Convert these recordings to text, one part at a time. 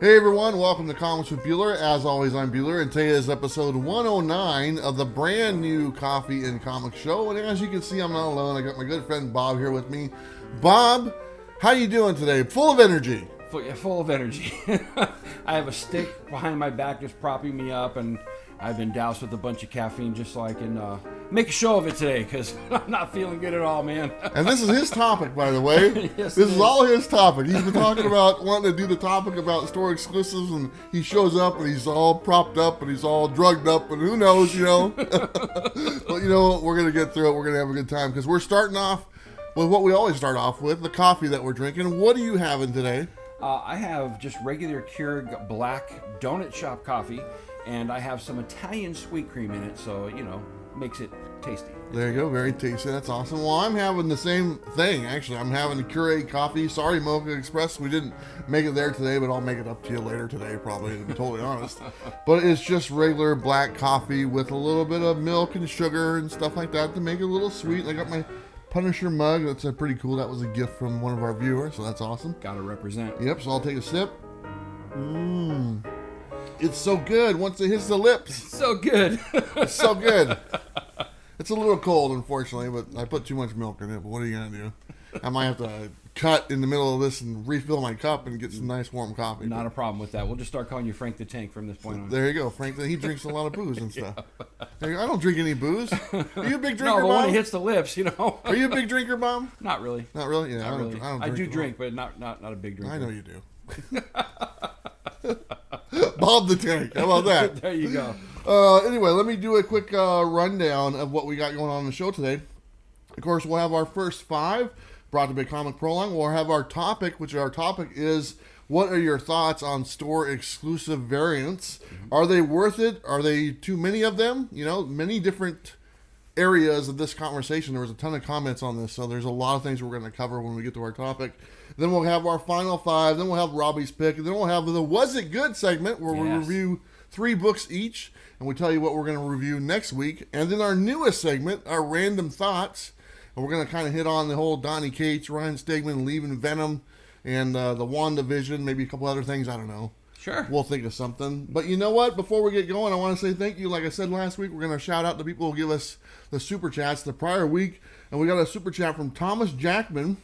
Hey everyone, welcome to Comics with Bueller. As always, I'm Bueller, and today is episode 109 of the brand new Coffee and Comic Show. And as you can see, I'm not alone. I got my good friend Bob here with me. Bob, how you doing today? Full of energy. Full of energy. I have a stick behind my back just propping me up, and I've been doused with a bunch of caffeine just so I can make a show of it today, because I'm not feeling good at all, man. And this is his topic, by the way. Yes, this is all his topic. He's been talking about wanting to do the topic about store exclusives, and he shows up and he's all propped up and he's all drugged up, and who knows, you know. But you know what? We're going to get through it. We're going to have a good time, because we're starting off with what we always start off with, the coffee that we're drinking. What are you having today? I have just regular Keurig black donut shop coffee, and I have some Italian sweet cream in it, so, you know, makes it tasty. There you go. Very tasty. That's awesome. Well, I'm having the same thing, actually. I'm having a Keurig coffee. Sorry, Mocha Express. We didn't make it there today, but I'll make it up to you later today, probably, to be totally honest. But it's just regular black coffee with a little bit of milk and sugar and stuff like that to make it a little sweet. I got my Punisher mug. That's pretty cool. That was a gift from one of our viewers, so that's awesome. Gotta represent. Yep, so I'll take a sip. It's so good once it hits the lips. So good. It's so good. It's a little cold, unfortunately, but I put too much milk in it. But what are you going to do? I might have to cut in the middle of this and refill my cup and get some nice warm coffee. Not a problem with that. We'll just start calling you Frank the Tank from this point on. There you go. Frank, he drinks a lot of booze and stuff. There you go. I don't drink any booze. Are you a big drinker, No, but Bob? when it hits the lips, you know. Are you a big drinker, Bob? Not really. Not really? Yeah, Not really. I do drink, but not a big drinker. I know you do. Bob the Tank. How about that? There you go. Anyway, let me do a quick rundown of what we got going on in the show today. Of course, we'll have our first five brought to Big Comic Prolong. We'll have our topic, which our topic is, what are your thoughts on store exclusive variants? Are they worth it? Are they too many of them? You know, many different areas of this conversation. There was a ton of comments on this, so there's a lot of things we're going to cover when we get to our topic. Then we'll have our final five. Then we'll have Robbie's pick. And then we'll have the Was It Good segment, where we review 3 books each, and we tell you what we're going to review next week. And then our newest segment, our Random Thoughts. And we're going to kind of hit on the whole Donny Cates, Ryan Stegman leaving Venom, and the WandaVision, maybe a couple other things. I don't know. Sure. We'll think of something. But you know what? Before we get going, I want to say thank you. Like I said last week, we're going to shout out the people who give us the super chats the prior week. And we got a super chat from Thomas Jackman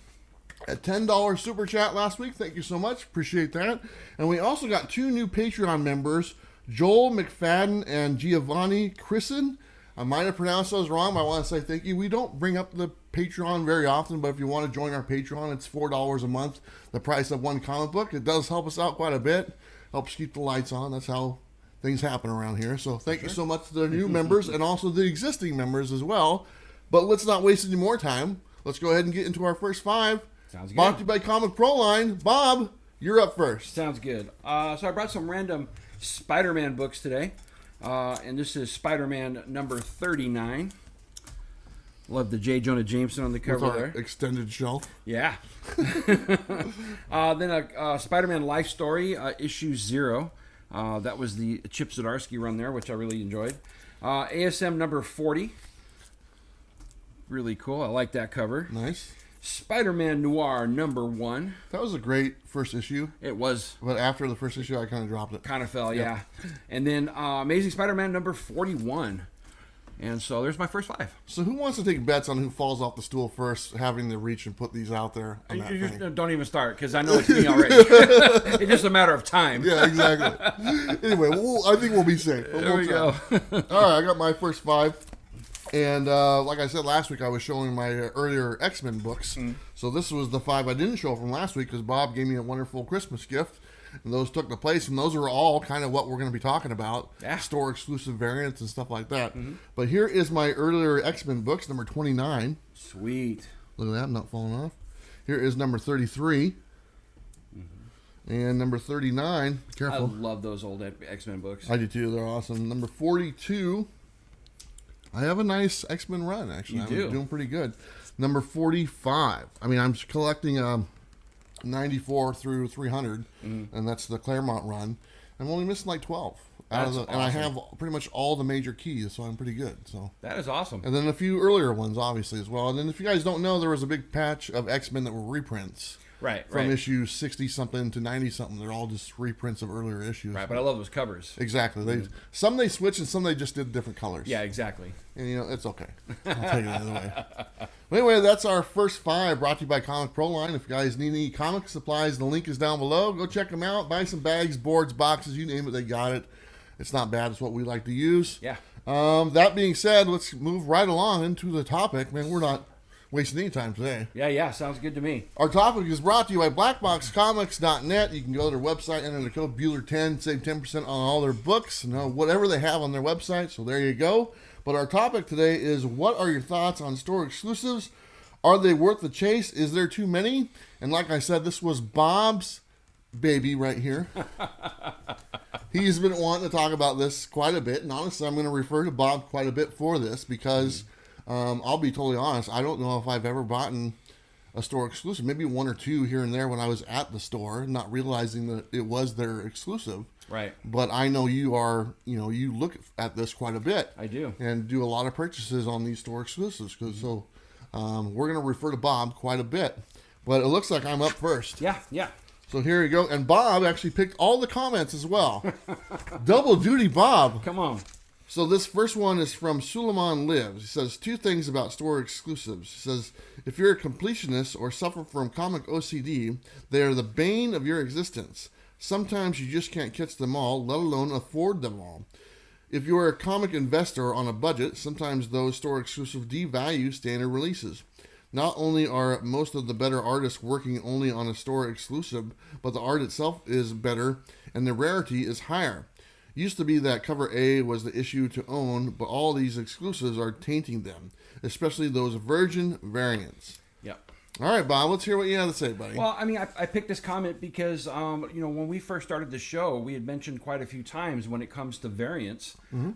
at $10 super chat last week. Thank you so much. Appreciate that. And we also got 2 new Patreon members, Joel McFadden and Giovanni Christen. I might have pronounced those wrong, but I want to say thank you. We don't bring up the Patreon very often, but if you want to join our Patreon, it's $4 a month, the price of one comic book. It does help us out quite a bit. Helps keep the lights on. That's how things happen around here. So thank you so much to the new members and also the existing members as well. But let's not waste any more time. Let's go ahead and get into our first 5. Sounds good. Brought to you by Comic Proline. Bob, you're up first. Sounds good. So I brought some random Spider-Man books today. And this is Spider-Man number 39. Love the J. Jonah Jameson on the cover With our there. extended shelf. Yeah. Then a Spider-Man Life Story, issue 0. That was the Chip Zdarsky run there, which I really enjoyed. ASM number 40. Really cool. I like that cover. Nice. Spider-Man Noir number 1. That was a great first issue. It was. But after the first issue, I kind of dropped it. Kind of fell, yeah. And then Amazing Spider-Man number 41. And so there's my first 5. So who wants to take bets on who falls off the stool first, having to reach and put these out there? On that thing? Don't even start, because I know it's me already. It's just a matter of time. Yeah, exactly. Anyway, I think we'll be safe. There we go. All right, I got my first 5. And like I said last week, I was showing my earlier X-Men books. So this was the 5 I didn't show from last week, because Bob gave me a wonderful Christmas gift. And those took the place, and those are all kind of what we're going to be talking about. Yeah. Store exclusive variants and stuff like that. But here is my earlier X-Men books, number 29. Sweet. Look at that, I'm not falling off. Here is number 33. And number 39. Careful. I love those old X-Men books. I do too, they're awesome. Number 42. I have a nice X-Men run, actually. I'm doing pretty good. Number 45. I mean, I'm collecting 94 through 300, and that's the Claremont run. I'm only missing like 12. Awesome. And I have pretty much all the major keys, so I'm pretty good. So that is awesome. And then a few earlier ones, obviously, as well. And then if you guys don't know, there was a big patch of X-Men that were reprints. From issue 60-something to 90-something. They're all just reprints of earlier issues. Right, but I love those covers. Exactly. Some they switch and some they just did different colors. Yeah, exactly. And, it's okay. I'll take it either way. But anyway, that's our first 5 brought to you by Comic Pro Line. If you guys need any comic supplies, the link is down below. Go check them out. Buy some bags, boards, boxes, you name it, they got it. It's not bad. It's what we like to use. Yeah. That being said, let's move right along into the topic. Man, we're not wasting any time today. Yeah, sounds good to me. Our topic is brought to you by blackboxcomics.net. You can go to their website, enter the code Bueller10, save 10% on all their books, whatever they have on their website. So there you go. But our topic today is, what are your thoughts on store exclusives? Are they worth the chase? Is there too many? And like I said, this was Bob's baby right here. He's been wanting to talk about this quite a bit. And honestly, I'm going to refer to Bob quite a bit for this because... I'll be totally honest. I don't know if I've ever bought a store exclusive. Maybe 1 or 2 here and there when I was at the store, not realizing that it was their exclusive. Right. But I know you are, you look at this quite a bit. I do. And do a lot of purchases on these store exclusives. So we're going to refer to Bob quite a bit. But it looks like I'm up first. Yeah. So here you go. And Bob actually picked all the comments as well. Double duty, Bob. Come on. So this first one is from Suleiman Lives. He says 2 things about store exclusives. He says, if you're a completionist or suffer from comic OCD, they are the bane of your existence. Sometimes you just can't catch them all, let alone afford them all. If you are a comic investor on a budget, sometimes those store exclusives devalue standard releases. Not only are most of the better artists working only on a store exclusive, but the art itself is better and the rarity is higher. Used to be that cover A was the issue to own, but all these exclusives are tainting them, especially those virgin variants. Yep. All right, Bob, let's hear what you have to say, buddy. Well, I mean, I picked this comment because, when we first started the show, we had mentioned quite a few times when it comes to variants, and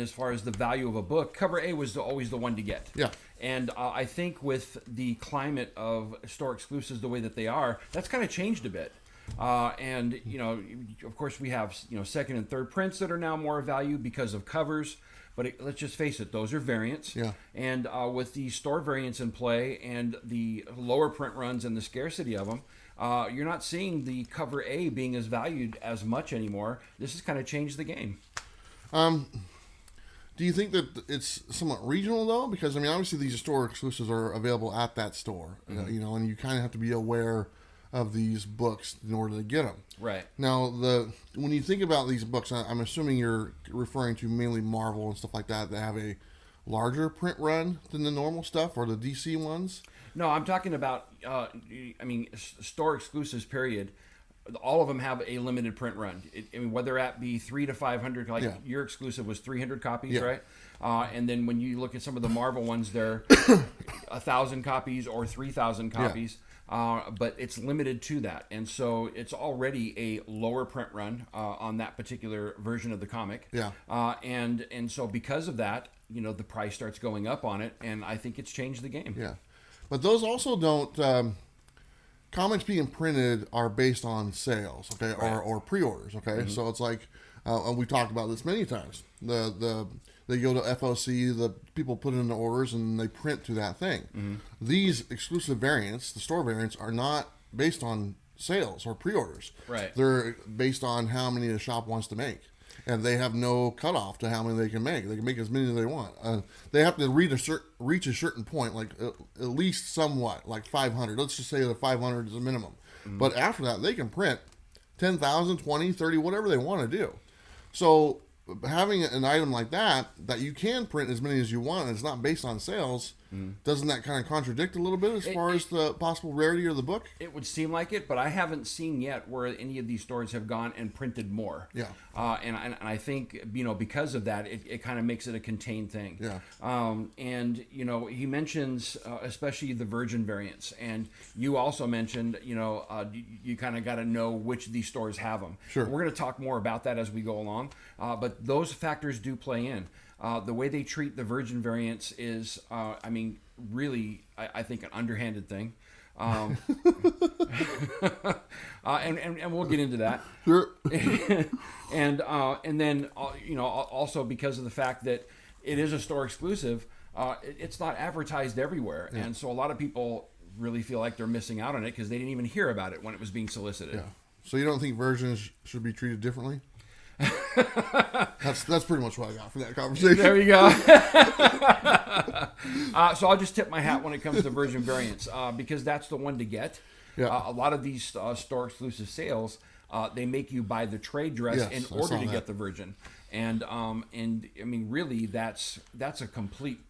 as far as the value of a book, cover A was always the one to get. Yeah. And I think with the climate of store exclusives the way that they are, that's kind of changed a bit. And of course we have, second and third prints that are now more valued because of covers, but let's just face it, those are variants. Yeah. And with the store variants in play and the lower print runs and the scarcity of them, you're not seeing the cover A being as valued as much anymore. This has kind of changed the game. Do you think that it's somewhat regional though? Because obviously these store exclusives are available at that store, and you kind of have to be aware of these books in order to get them. Right. Now, when you think about these books, I'm assuming you're referring to mainly Marvel and stuff like that have a larger print run than the normal stuff, or the DC ones? No, I'm talking about, store exclusives, period. All of them have a limited print run. Whether that be 300 to 500, your exclusive was 300 copies, right? And then when you look at some of the Marvel ones, they're 1,000 copies or 3,000 copies. Yeah. But it's limited to that, and so it's already a lower print run on that particular version of the comic. Yeah. And so because of that, the price starts going up on it, and I think it's changed the game. Yeah, but those also don't. Comics being printed are based on sales, okay, right. or pre-orders, okay. So it's like, and we talked about this many times. They go to FOC, the people put in the orders, and they print to that thing. These exclusive variants, the store variants, are not based on sales or pre-orders. Right. They're based on how many the shop wants to make. And they have no cutoff to how many they can make. They can make as many as they want. They have to reach a certain point, like at least somewhat, like 500. Let's just say that 500 is a minimum. But after that, they can print 10,000, 20, 30, whatever they want to do. So having an item like that you can print as many as you want, and it's not based on sales, doesn't that kind of contradict a little bit as far as the possible rarity of the book? It would seem like it, but I haven't seen yet where any of these stores have gone and printed more. Yeah. And I think, because of that, it kind of makes it a contained thing. Yeah. And, he mentions especially the virgin variants. And you also mentioned, you kind of got to know which of these stores have them. Sure. We're going to talk more about that as we go along. But those factors do play in. The way they treat the virgin variants is, really, I think, an underhanded thing. And we'll get into that. Sure. and then, also because of the fact that it is a store exclusive, it's not advertised everywhere. Yeah. And so a lot of people really feel like they're missing out on it because they didn't even hear about it when it was being solicited. Yeah. So you don't think versions should be treated differently? That's pretty much what I got from that conversation. There we go. So I'll just tip my hat when it comes to version variants because that's the one to get. Yeah. A lot of these store exclusive sales, they make you buy the trade dress in order to get the version, and I mean really that's a complete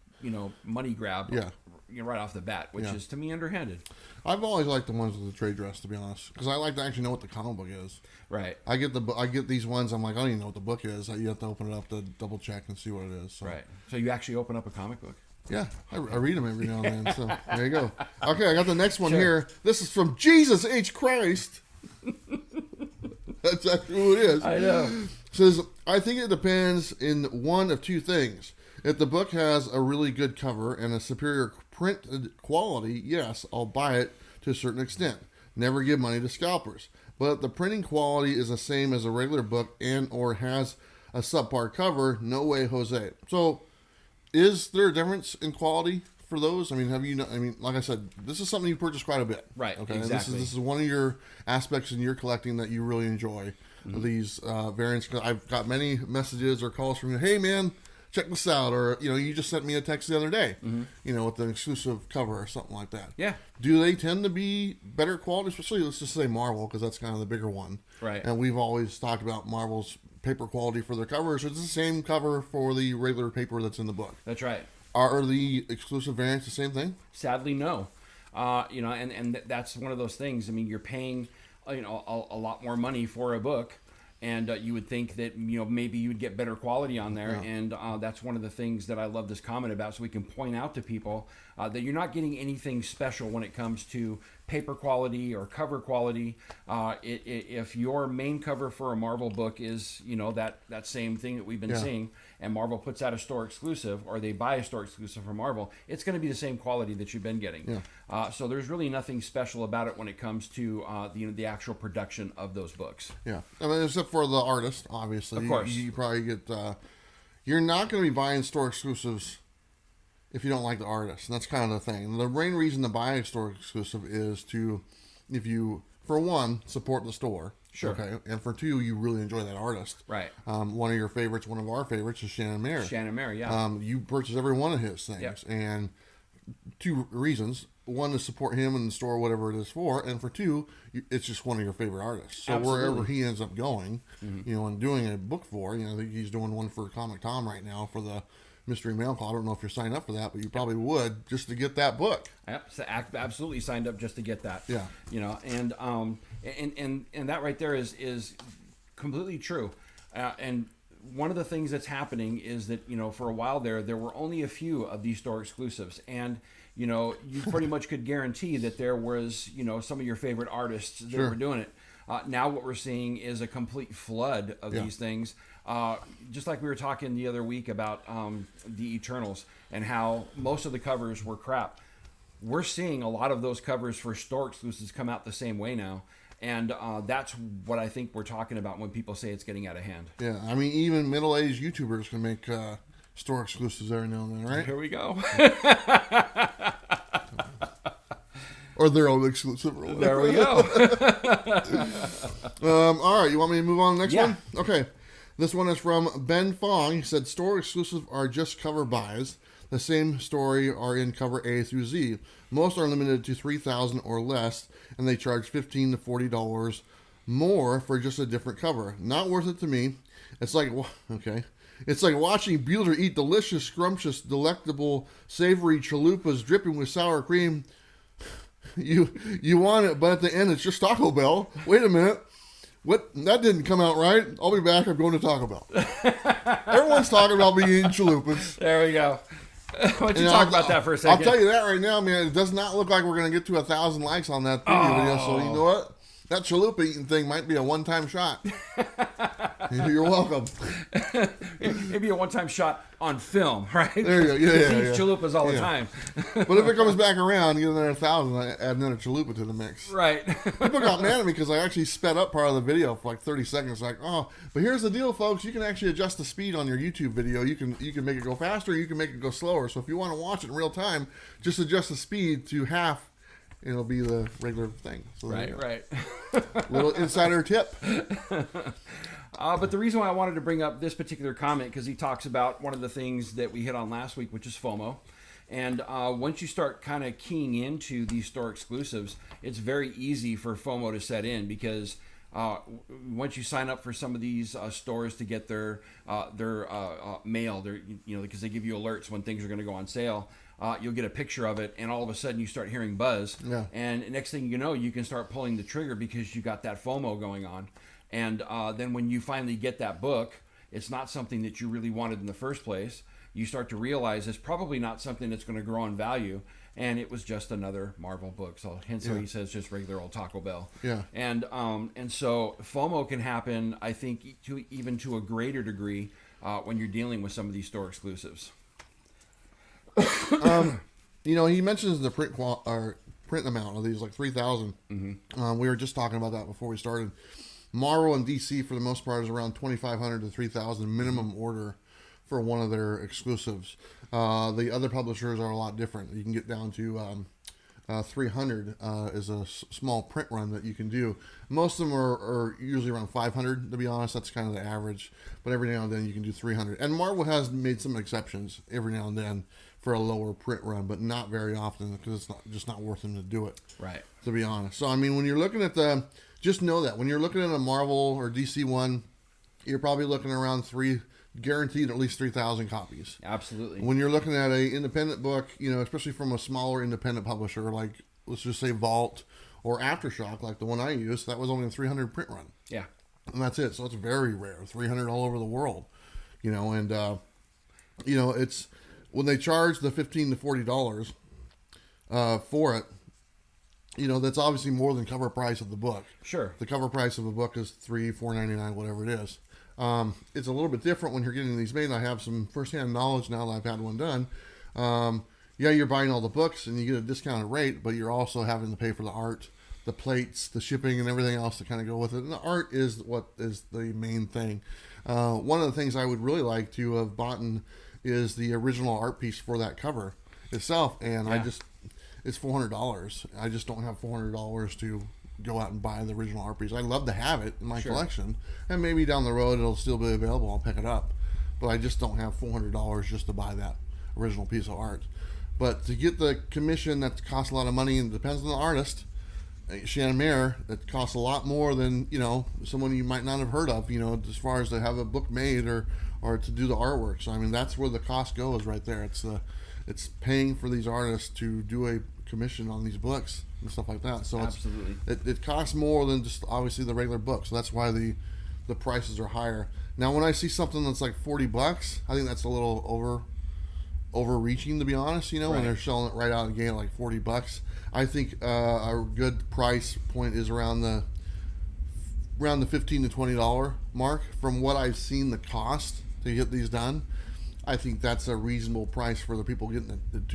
money grab. Yeah. Right off the bat, which is to me underhanded. I've always liked the ones with the trade dress, to be honest, because I like to actually know what the comic book is. Right. I get these ones. I'm like, I don't even know what the book is. You have to open it up to double check and see what it is. So. Right. So you actually open up a comic book. Yeah, I read them every now and then. So there you go. Okay, I got the next one here. This is from Jesus H. Christ. That's actually who it is. I know. It says, I think it depends in one of two things. If the book has a really good cover and a superior printed quality, yes, I'll buy it to a certain extent. Never give money to scalpers. But if the printing quality is the same as a regular book and or has a subpar cover, no way, Jose. So, is there a difference in quality for those? I mean, like I said, this is something you purchase quite a bit. Right, okay? exactly. And this is one of your aspects in your collecting that you really enjoy. Mm-hmm. These variants. I've got many messages or calls from you, hey man, check this out, or you just sent me a text the other day, with an exclusive cover or something like that. Yeah. Do they tend to be better quality, especially let's just say Marvel, because that's kind of the bigger one, right? And we've always talked about Marvel's paper quality for their covers. It's the same cover for the regular paper that's in the book. That's right. Are the exclusive variants the same thing? Sadly, no. And that's one of those things. I mean, you're paying a lot more money for a book. And you would think that maybe you would get better quality on there, and that's one of the things that I love this comment about, so we can point out to people that you're not getting anything special when it comes to paper quality or cover quality. If your main cover for a Marvel book is that same thing that we've been seeing, and Marvel puts out a store exclusive, or they buy a store exclusive from Marvel, it's going to be the same quality that you've been getting. So there's really nothing special about it when it comes to the actual production of those books. Yeah, I mean, except for the artist, obviously. Of course, you probably get. You're not going to be buying store exclusives if you don't like the artist, and that's kind of the thing. The main reason to buy a store exclusive is if you, for one, support the store. Sure. Okay. And for two, you really enjoy that artist. Right. One of our favorites is Shannon Mayer. Shannon Mayer, yeah. You purchase every one of his things. Yep. And two reasons. One, to support him in the store, whatever it is for. And for two, it's just one of your favorite artists. So Absolutely. wherever he ends up going, and doing a book for, I think he's doing one for Comic Tom right now for the Mystery Mail Call. I don't know if you're signed up for that, but you probably would just to get that book. Absolutely signed up just to get that. Yeah. And that right there is completely true. And one of the things that's happening is that for a while there were only a few of these store exclusives, and you pretty much could guarantee that there was some of your favorite artists that were doing it. Now what we're seeing is a complete flood of these things. Just like we were talking the other week about the Eternals and how most of the covers were crap. We're seeing a lot of those covers for store exclusives come out the same way now. And that's what I think we're talking about when people say it's getting out of hand. Yeah, I mean, even middle-aged YouTubers can make store exclusives every now and then, right? Here we go. Or their own exclusive. There we go. All right, you want me to move on to the next Yeah. one? Okay. This one is from Ben Fong. He said, store exclusive are just cover buys. The same story are in cover A through Z. Most are limited to 3,000 or less, and they charge $15 to $40 more for just a different cover. Not worth it to me. It's like, it's like watching Bueller eat delicious, scrumptious, delectable, savory chalupas dripping with sour cream. You want it, but at the end it's just Taco Bell. Wait a minute. What? That didn't come out right. I'll be back. I'm going to Taco Bell. Everyone's talking about me eating chalupas. There we go. Why don't you talk about that for a second? I'll tell you that right now, man. It does not look like we're going to get to 1,000 likes on that video. So you know what? That chalupa eating thing might be a one-time shot. You're welcome. Maybe a one-time shot on film, right? There you go. Yeah, he eats chalupas all the time. But if it comes back around, get another 1,000, I add another chalupa to the mix. Right. People got mad at me because I actually sped up part of the video for like 30 seconds. Like, but here's the deal, folks. You can actually adjust the speed on your YouTube video. You can make it go faster. You can make it go slower. So if you want to watch it in real time, just adjust the speed to half and it'll be the regular thing. So Right. Little insider tip. But the reason why I wanted to bring up this particular comment, because he talks about one of the things that we hit on last week, which is FOMO. And once you start kind of keying into these store exclusives, it's very easy for FOMO to set in, because once you sign up for some of these stores to get their mail, because they give you alerts when things are going to go on sale, you'll get a picture of it, and all of a sudden you start hearing buzz. Yeah. And next thing you know, you can start pulling the trigger because you got that FOMO going on. And then when you finally get that book, it's not something that you really wanted in the first place. You start to realize it's probably not something that's going to grow in value, and it was just another Marvel book. So hence why he says just regular old Taco Bell. Yeah. And so FOMO can happen, I think, even to a greater degree when you're dealing with some of these store exclusives. He mentions the print amount of these, like 3,000. Mm-hmm. We were just talking about that before we started. Marvel and DC, for the most part, is around 2,500 to 3,000 minimum order for one of their exclusives. The other publishers are a lot different. You can get down to 300 is a small print run that you can do. Most of them are usually around 500, to be honest. That's kind of the average. But every now and then you can do 300. And Marvel has made some exceptions every now and then for a lower print run, but not very often, because it's just not worth them to do it. Right. To be honest. So, I mean, when you're looking at just know that when you're looking at a Marvel or DC one, you're probably looking around guaranteed at least 3,000 copies. Absolutely. When you're looking at a independent book, especially from a smaller independent publisher, like let's just say Vault or Aftershock, like the one I used, that was only a 300 print run. Yeah. And that's it. So it's very rare. 300 all over the world. It's when they charge the $15 to $40 for it, that's obviously more than cover price of the book. Sure. The cover price of a book is $4.99, whatever it is. It's a little bit different when you're getting these made. I have some firsthand knowledge now that I've had one done. You're buying all the books and you get a discounted rate, but you're also having to pay for the art, the plates, the shipping, and everything else to kind of go with it. And the art is what is the main thing. One of the things I would really like to have bought is the original art piece for that cover itself, and it's $400. I just don't have $400 to go out and buy the original art piece. I'd love to have it in my collection, and maybe down the road it'll still be available. I'll pick it up, but I just don't have $400 just to buy that original piece of art. But to get the commission, that costs a lot of money, and it depends on the artist. Shannon Mayer, that costs a lot more than someone you might not have heard of. As far as to have a book made or to do the artwork. So I mean, that's where the cost goes right there. It's paying for these artists to do a commission on these books and stuff like that. So absolutely, it costs more than just obviously the regular book. So that's why the prices are higher. Now, when I see something that's like $40, I think that's a little overreaching, to be honest. When they're selling it right out of the gate at like $40, I think a good price point is around the $15 to $20 mark. From what I've seen, the cost to get these done, I think that's a reasonable price for the people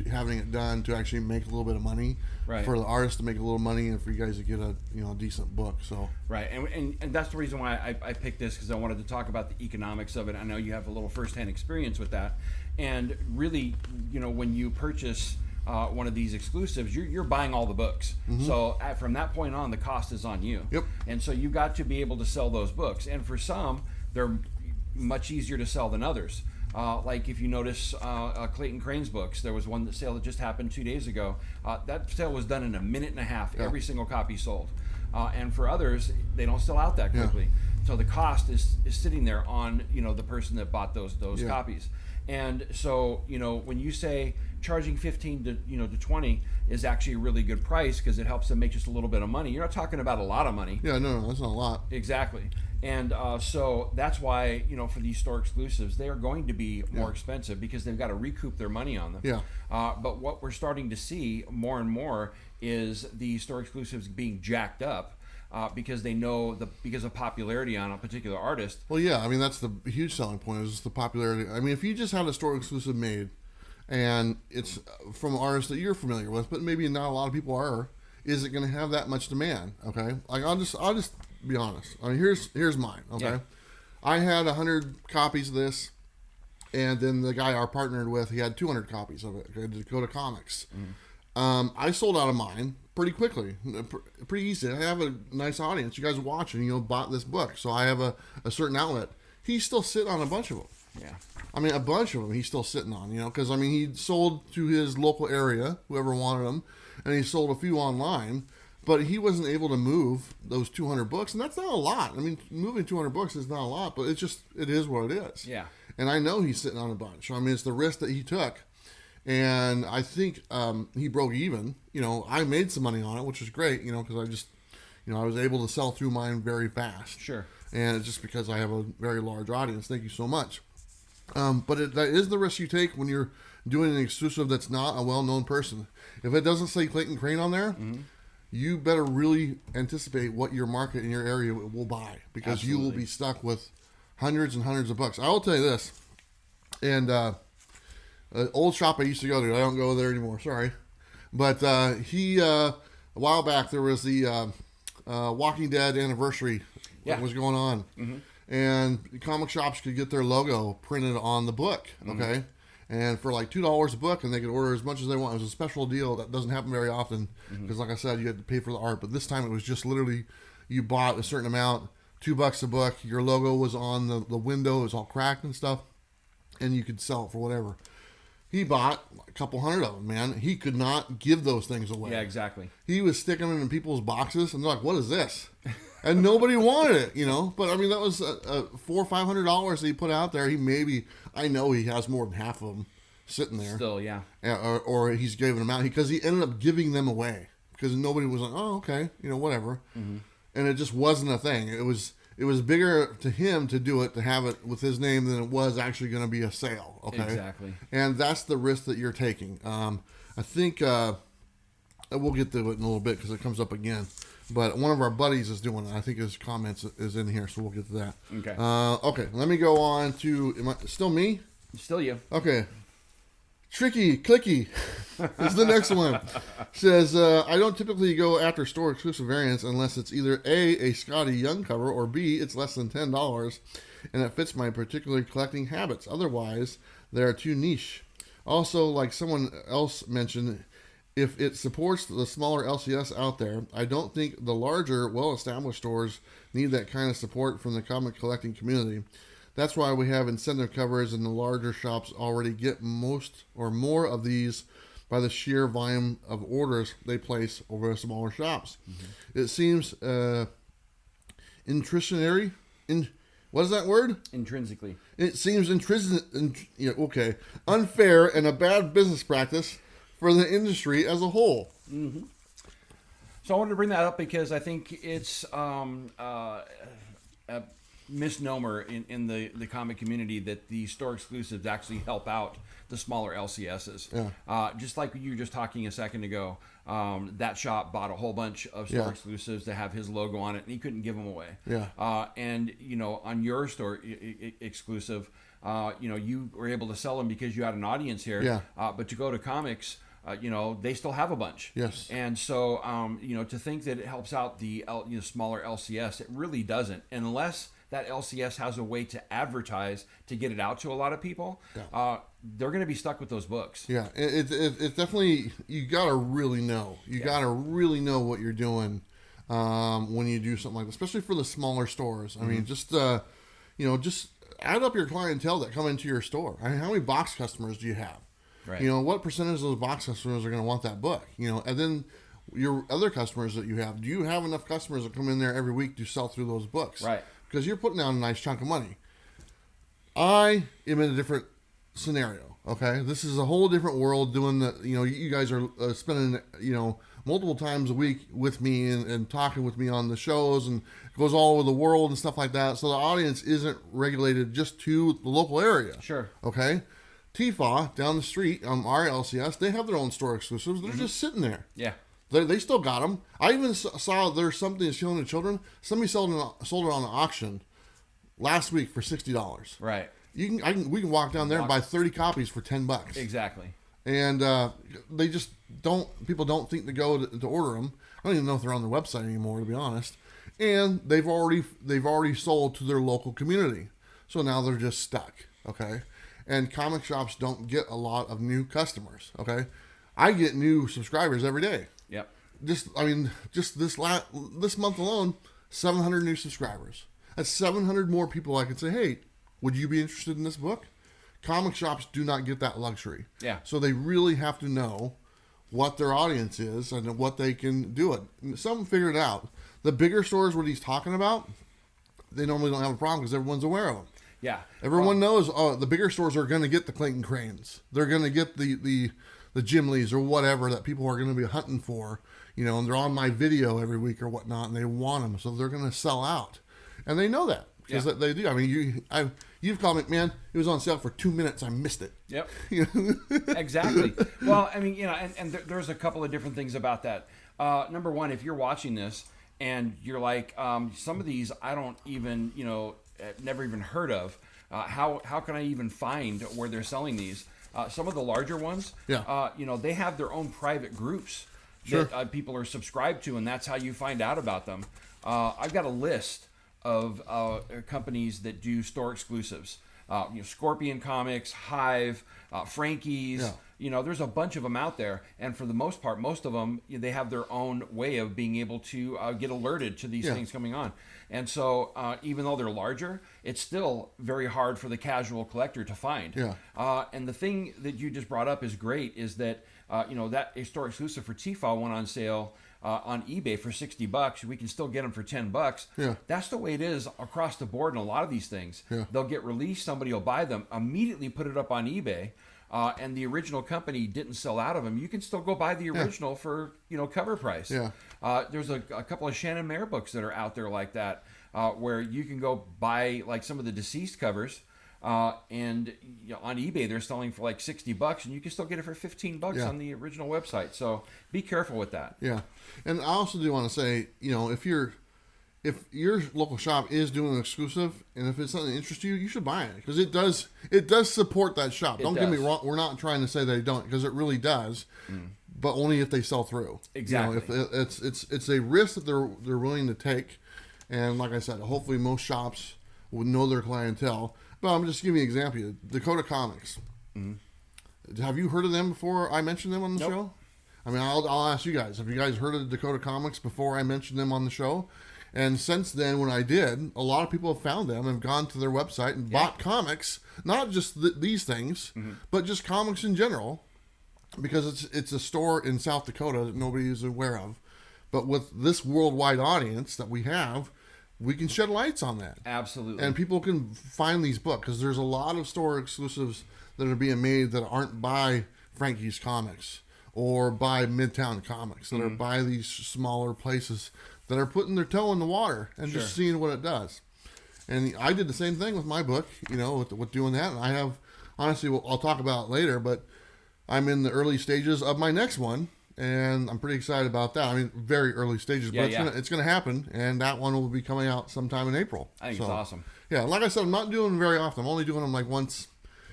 having it done to actually make a little bit of money. Right. For the artist to make a little money, and for you guys to get a decent book. So right, and that's the reason why I picked this, because I wanted to talk about the economics of it. I know you have a little firsthand experience with that, and really, when you purchase one of these exclusives, you're buying all the books. Mm-hmm. So from that point on, the cost is on you. Yep. And so you've got to be able to sell those books, and for some, they're much easier to sell than others. Like if you notice Clayton Crane's books, there was one sale that just happened 2 days ago. That sale was done in a minute and a half. Yeah. Every single copy sold. And for others, they don't sell out that quickly. Yeah. So the cost is sitting there on the person that bought those copies. And so when you say charging 15 to 20 is actually a really good price, because it helps them make just a little bit of money. You're not talking about a lot of money. Yeah, no, that's not a lot. Exactly. And so that's why, for these store exclusives, they are going to be more expensive, because they've got to recoup their money on them. Yeah. But what we're starting to see more and more is the store exclusives being jacked up because they know because of popularity on a particular artist. Well, yeah, I mean, that's the huge selling point, is the popularity. I mean, if you just had a store exclusive made and it's from an artist that you're familiar with, but maybe not a lot of people are, is it going to have that much demand? Okay, like I'll just be honest. I mean, here's mine. Okay, yeah. I had 100 copies of this, and then the guy I partnered with, he had 200 copies of it. Okay, Dakota Comics. Mm-hmm. I sold out of mine pretty quickly, pretty easy. I have a nice audience. You guys are watching, bought this book. So I have a certain outlet. He's still sitting on a bunch of them. Yeah. I mean, a bunch of them he's still sitting on, because, he sold to his local area, whoever wanted them, and he sold a few online, but he wasn't able to move those 200 books, and that's not a lot. I mean, moving 200 books is not a lot, but it is what it is. Yeah. And I know he's sitting on a bunch. I mean, it's the risk that he took, and I think he broke even. I made some money on it, which is great, because I was able to sell through mine very fast. Sure. And it's just because I have a very large audience. Thank you so much. But that is the risk you take when you're doing an exclusive that's not a well-known person. If it doesn't say Clayton Crane on there, you better really anticipate what your market in your area will buy, because you will be stuck with hundreds and hundreds of books. I will tell you this, and an old shop I used to go to, I don't go there anymore, sorry, but a while back there was the Walking Dead anniversary that was going on. And comic shops could get their logo printed on the book, okay? And for like $2 a book, and they could order as much as they want. It was a special deal that doesn't happen very often, because like I said, you had to pay for the art. But this time it was just literally, you bought a certain amount, $2 a book, your logo was on the window, it was all cracked and stuff, and you could sell it for whatever. He bought a couple hundred of them, man. He could not give those things away. Yeah, exactly. He was sticking them in people's boxes, and they're like, what is this? And nobody wanted it, But, I mean, that was $400 or $500 that he put out there. I know he has more than half of them sitting there. Still, yeah. Or he's giving them out. Because he ended up giving them away. Because nobody was like, oh, okay, whatever. And it just wasn't a thing. It was bigger to him to do it, to have it with his name, than it was actually going to be a sale. Okay, exactly. And that's the risk that you're taking. I think we'll get to it in a little bit because it comes up again. But one of our buddies is doing it. I think his comments is in here, so we'll get to that. Okay. Okay. Let me go on to. Still me? Still you. Okay. Tricky Clicky is the next one. Says, I don't typically go after store exclusive variants unless it's either A Scotty Young cover, or B, it's less than $10 and it fits my particular collecting habits. Otherwise, they are too niche. Also, like someone else mentioned, if it supports the smaller LCS out there, I don't think the larger, well-established stores need that kind of support from the comic collecting community. That's why we have incentive covers, and the larger shops already get most or more of these by the sheer volume of orders they place over the smaller shops. It seems intrinsic. What is that word? Intrinsically. It seems unfair and a bad business practice for the industry as a whole. So I wanted to bring that up because I think it's a misnomer in the comic community that the store exclusives actually help out the smaller LCSs. Yeah. Just like you were just talking a second ago, that shop bought a whole bunch of store exclusives to have his logo on it, and he couldn't give them away. Yeah. And on your store exclusive, you were able to sell them because you had an audience here. Yeah. But to go to comics, they still have a bunch. Yes. And so, to think that it helps out the smaller LCS, it really doesn't, unless that LCS has a way to advertise to get it out to a lot of people. Yeah. They're going to be stuck with those books. Yeah, it's definitely, you got to really know. You got to really know what you're doing when you do something like that, especially for the smaller stores. I mean, just add up your clientele that come into your store. I mean, how many box customers do you have? Right. What percentage of those box customers are going to want that book? And then your other customers that you have, do you have enough customers that come in there every week to sell through those books? Right. Because you're putting down a nice chunk of money. I am in a different scenario. Okay, this is a whole different world. Doing the, you guys are spending, multiple times a week with me and talking with me on the shows, and it goes all over the world and stuff like that. So the audience isn't regulated just to the local area. Sure. Okay. TFA down the street, our LCS, they have their own store exclusives. They're just sitting there. Yeah. They still got them. I even saw there's something Stealing the Children. Somebody sold it on the auction last week for $60. Right. We can walk down there and buy 30 copies for $10. Exactly. And they just people don't think to go to order them. I don't even know if they're on their website anymore, to be honest. And they've already sold to their local community. So now they're just stuck. Okay. And comic shops don't get a lot of new customers. Okay. I get new subscribers every day. Yep. Just this month alone, 700 new subscribers. That's 700 more people I could say, hey, would you be interested in this book? Comic shops do not get that luxury. Yeah. So they really have to know what their audience is and what they can do it. Some figure it out. The bigger stores, what he's talking about, they normally don't have a problem because everyone's aware of them. Yeah. Everyone knows, the bigger stores are going to get the Clayton Cranes. They're going to get the Jim Lees or whatever that people are going to be hunting for, and they're on my video every week or whatnot, and they want them. So they're going to sell out. And they know that because they do. I mean, you've called me, man, it was on sale for 2 minutes. I missed it. Yep. Exactly. Well, I mean, and there's a couple of different things about that. Number one, if you're watching this and you're like, some of these I don't even, never even heard of. How can I even find where they're selling these? Some of the larger ones, they have their own private groups that people are subscribed to, and that's how you find out about them. I've got a list of companies that do store exclusives. Scorpion Comics, Hive, Frankie's. There's a bunch of them out there, and for the most part, most of them they have their own way of being able to get alerted to these things coming on. And so, even though they're larger, it's still very hard for the casual collector to find. And the thing that you just brought up is great. Is that that a store exclusive for Tefal went on sale on eBay for $60. We can still get them for $10. That's the way it is across the board in a lot of these things. They'll get released, somebody will buy them, immediately put it up on eBay, and the original company didn't sell out of them. You can still go buy the original for cover price. There's a couple of Shannon Mayer books that are out there like that, where you can go buy like some of the deceased covers. And on eBay they're selling for like $60, and you can still get it for $15 on the original website. So be careful with that. And I also do want to say, if your local shop is doing an exclusive, and if it's something that interests you, you should buy it because it does support that shop. Don't get me wrong. We're not trying to say they don't, because it really does, but only if they sell through. Exactly. If it's a risk that they're willing to take, and like I said, hopefully most shops would know their clientele. But I'm just giving you an example. Dakota Comics. Have you heard of them before I mentioned them on the show? I mean, I'll ask you guys. Have you guys heard of Dakota Comics before I mentioned them on the show? And since then, when I did, a lot of people have found them and gone to their website and bought comics. Not just these things, but just comics in general. Because it's a store in South Dakota that nobody is aware of. But with this worldwide audience that we have, we can shed lights on that. Absolutely. And people can find these books, because there's a lot of store exclusives that are being made that aren't by Frankie's Comics or by Midtown Comics, that are by these smaller places that are putting their toe in the water and just seeing what it does. And I did the same thing with my book, with doing that. And I have, honestly, I'll talk about it later, but I'm in the early stages of my next one. And I'm pretty excited about that. I mean, very early stages, but it's going to happen, and that one will be coming out sometime in April. I think it's awesome. Yeah, like I said, I'm not doing them very often. I'm only doing them like once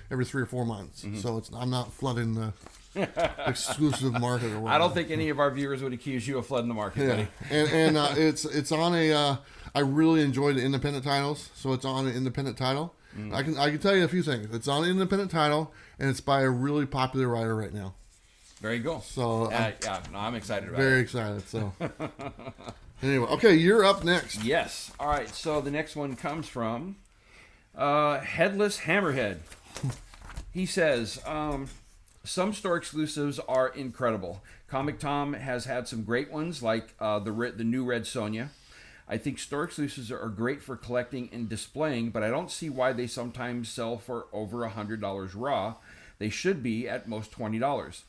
every 3 or 4 months. So I'm not flooding the exclusive market or whatever. I don't think any of our viewers would accuse you of flooding the market, buddy. And it's on a. I really enjoy the independent titles, so it's on an independent title. I can tell you a few things. It's on an independent title, and it's by a really popular writer right now. Very cool. So I'm excited about it. Very excited. So anyway, okay, you're up next. Yes. All right. So the next one comes from Headless Hammerhead. He says, some store exclusives are incredible. Comic Tom has had some great ones, like the new Red Sonja. I think store exclusives are great for collecting and displaying, but I don't see why they sometimes sell for over $100 raw. They should be at most $20.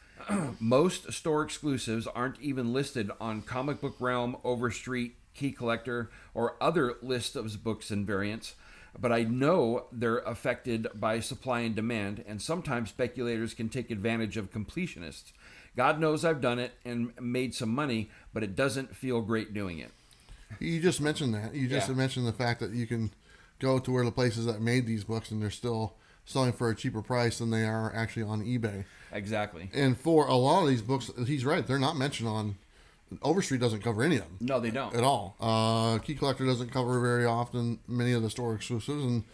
Most store exclusives aren't even listed on Comic Book Realm, Overstreet, Key Collector, or other lists of books and variants, but I know they're affected by supply and demand, and sometimes speculators can take advantage of completionists. God knows I've done it and made some money, but it doesn't feel great doing it. You just mentioned that. You just mentioned the fact that you can go to where the places that made these books and they're still selling for a cheaper price than they are actually on eBay. Exactly. And for a lot of these books, he's right. They're not mentioned on... Overstreet doesn't cover any of them. No, they don't. At all. Key Collector doesn't cover very often many of the store exclusives, and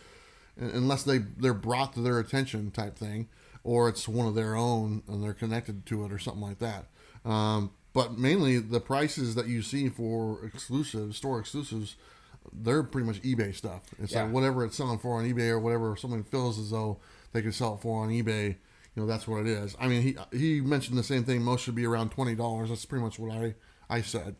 unless they're brought to their attention type thing. or it's one of their own and they're connected to it or something like that. But mainly the prices that you see for exclusives, store exclusives, they're pretty much eBay stuff. It's like whatever it's selling for on eBay or whatever someone feels as though they could sell it for on eBay. That's what it is. I mean, he mentioned the same thing. Most should be around $20. That's pretty much what I said.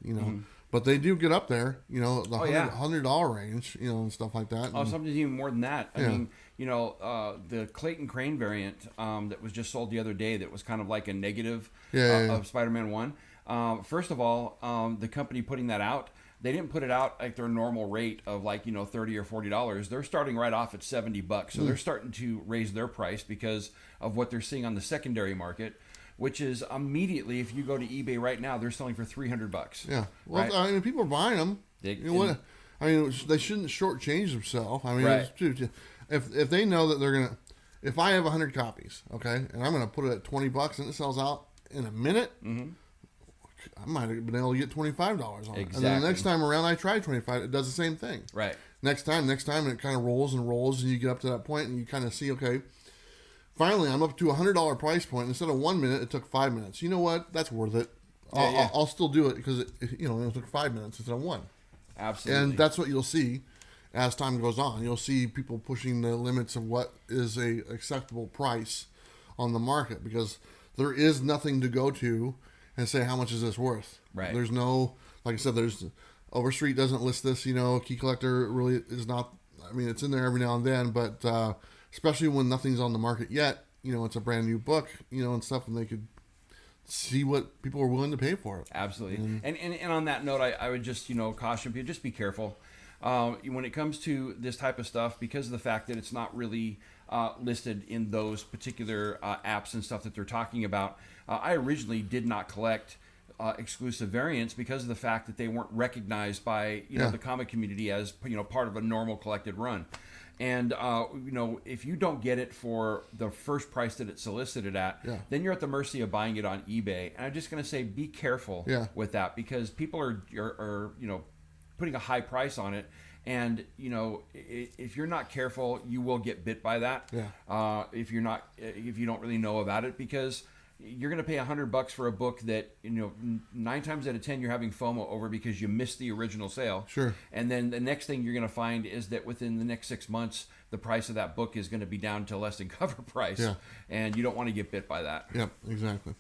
But they do get up there. The $100 range. And stuff like that. Oh, something even more than that. I mean, the Clayton Crane variant that was just sold the other day. That was kind of like a negative of Spider-Man 1. First of all, the company putting that out, they didn't put it out at their normal rate of like, $30 or $40. They're starting right off at $70. So they're starting to raise their price because of what they're seeing on the secondary market, which is immediately, if you go to eBay right now, they're selling for $300. Yeah. Well, right? I mean, people are buying them. They shouldn't shortchange themselves. I mean, if they know that they're going to, if I have 100 copies, okay, and I'm going to put it at $20 and it sells out in a minute, I might have been able to get $25 on it. Exactly. And then the next time around, I try 25. It does the same thing. Right. Next time, and it kind of rolls and rolls, and you get up to that point, and you kind of see, okay, finally, I'm up to a $100 price point. Instead of 1 minute, it took 5 minutes. You know what? That's worth it. I'll still do it because it took 5 minutes instead of one. Absolutely. And that's what you'll see as time goes on. You'll see people pushing the limits of what is a acceptable price on the market because there is nothing to go to and say, how much is this worth? Right. There's no, like I said, Overstreet doesn't list this, Key Collector really is not, I mean, it's in there every now and then, but especially when nothing's on the market yet, it's a brand new book, and stuff, and they could see what people are willing to pay for it. Absolutely. And on that note, I would just, caution people, just be careful. When it comes to this type of stuff, because of the fact that it's not really listed in those particular apps and stuff that they're talking about, I originally did not collect exclusive variants because of the fact that they weren't recognized by the comic community as part of a normal collected run. And if you don't get it for the first price that it's solicited at, then you're at the mercy of buying it on eBay. And I'm just going to say, be careful with that because people are putting a high price on it. And if you're not careful, you will get bit by that. If you don't really know about it, because you're going to pay $100 for a book that 9 times out of 10 you're having FOMO over because you missed the original sale. Sure. And then the next thing you're going to find is that within the next 6 months, the price of that book is going to be down to less than cover price. And you don't want to get bit by that. Yep, exactly.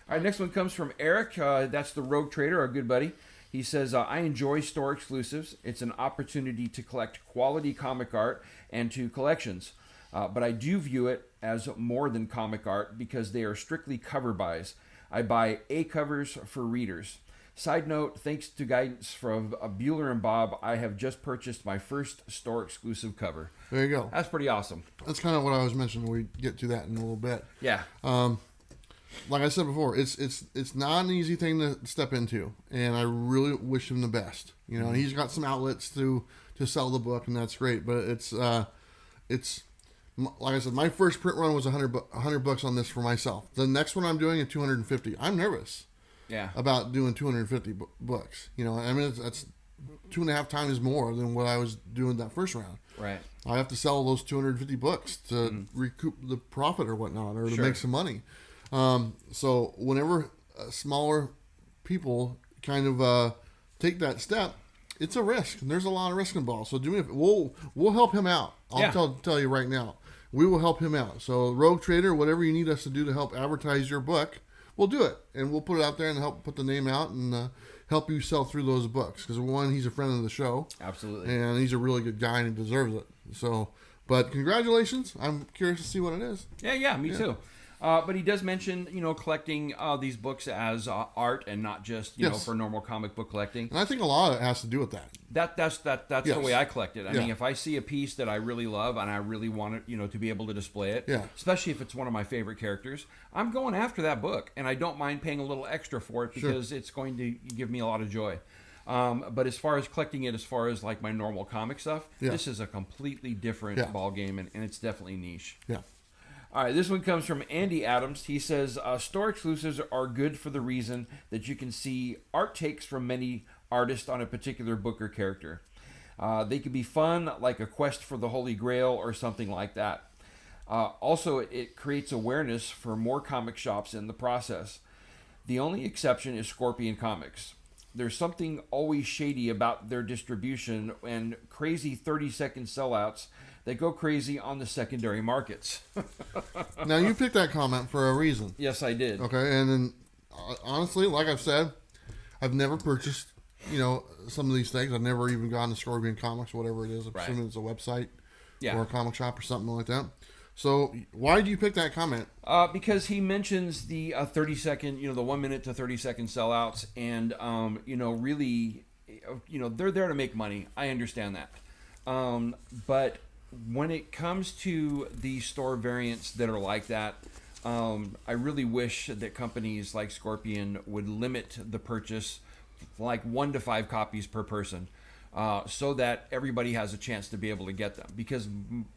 All right, next one comes from Eric. That's the Rogue Trader, our good buddy. He says, I enjoy store exclusives. It's an opportunity to collect quality comic art and to collections. But I do view it as more than comic art because they are strictly cover buys. I buy A covers for readers. Side note, thanks to guidance from Bueller and Bob, I have just purchased my first store exclusive cover. There you go. That's pretty awesome. That's kind of what I was mentioning. We get to that in a little bit. Yeah. Like I said before, it's not an easy thing to step into, and I really wish him the best. And he's got some outlets to sell the book, and that's great. But it's like I said, my first print run was $100 on this for myself. The next one I'm doing at $250. I'm nervous. About doing 250 books. I mean that's 2.5 times more than what I was doing that first round. Right. I have to sell those 250 books to recoup the profit or whatnot, or to make some money. So whenever smaller people kind of take that step, it's a risk. And there's a lot of risk involved. So we'll help him out. I'll tell you right now. We will help him out. So Rogue Trader, whatever you need us to do to help advertise your book, we'll do it. And we'll put it out there and help put the name out and help you sell through those books. Because one, he's a friend of the show. Absolutely. And he's a really good guy and he deserves it. So, but congratulations. I'm curious to see what it is. Yeah, me too. But he does mention, collecting these books as art and not just, for normal comic book collecting. And I think a lot of it has to do with that. That's the way I collect it. I mean, if I see a piece that I really love and I really want it, to be able to display it, especially if it's one of my favorite characters, I'm going after that book, and I don't mind paying a little extra for it because it's going to give me a lot of joy. But as far as collecting it, as far as like my normal comic stuff, this is a completely different ball game, and it's definitely niche. Yeah. All right, this one comes from Andy Adams. He says, store exclusives are good for the reason that you can see art takes from many artists on a particular book or character. They can be fun, like a quest for the Holy Grail or something like that. Also, it creates awareness for more comic shops in the process. The only exception is Scorpion Comics. There's something always shady about their distribution and crazy 30-second sellouts that go crazy on the secondary markets. Now, you picked that comment for a reason. Yes, I did. Okay, and then honestly, like I've said, I've never purchased, some of these things. I've never even gone to Scorpion Comics, whatever it is. I'm assuming it's a website or a comic shop or something like that. So why did you pick that comment? Because he mentions the 30-second, the 1 minute to 30-second sellouts, and really, they're there to make money. I understand that, but when it comes to the store variants that are like that, I really wish that companies like Scorpion would limit the purchase like 1 to 5 copies per person. So that everybody has a chance to be able to get them. Because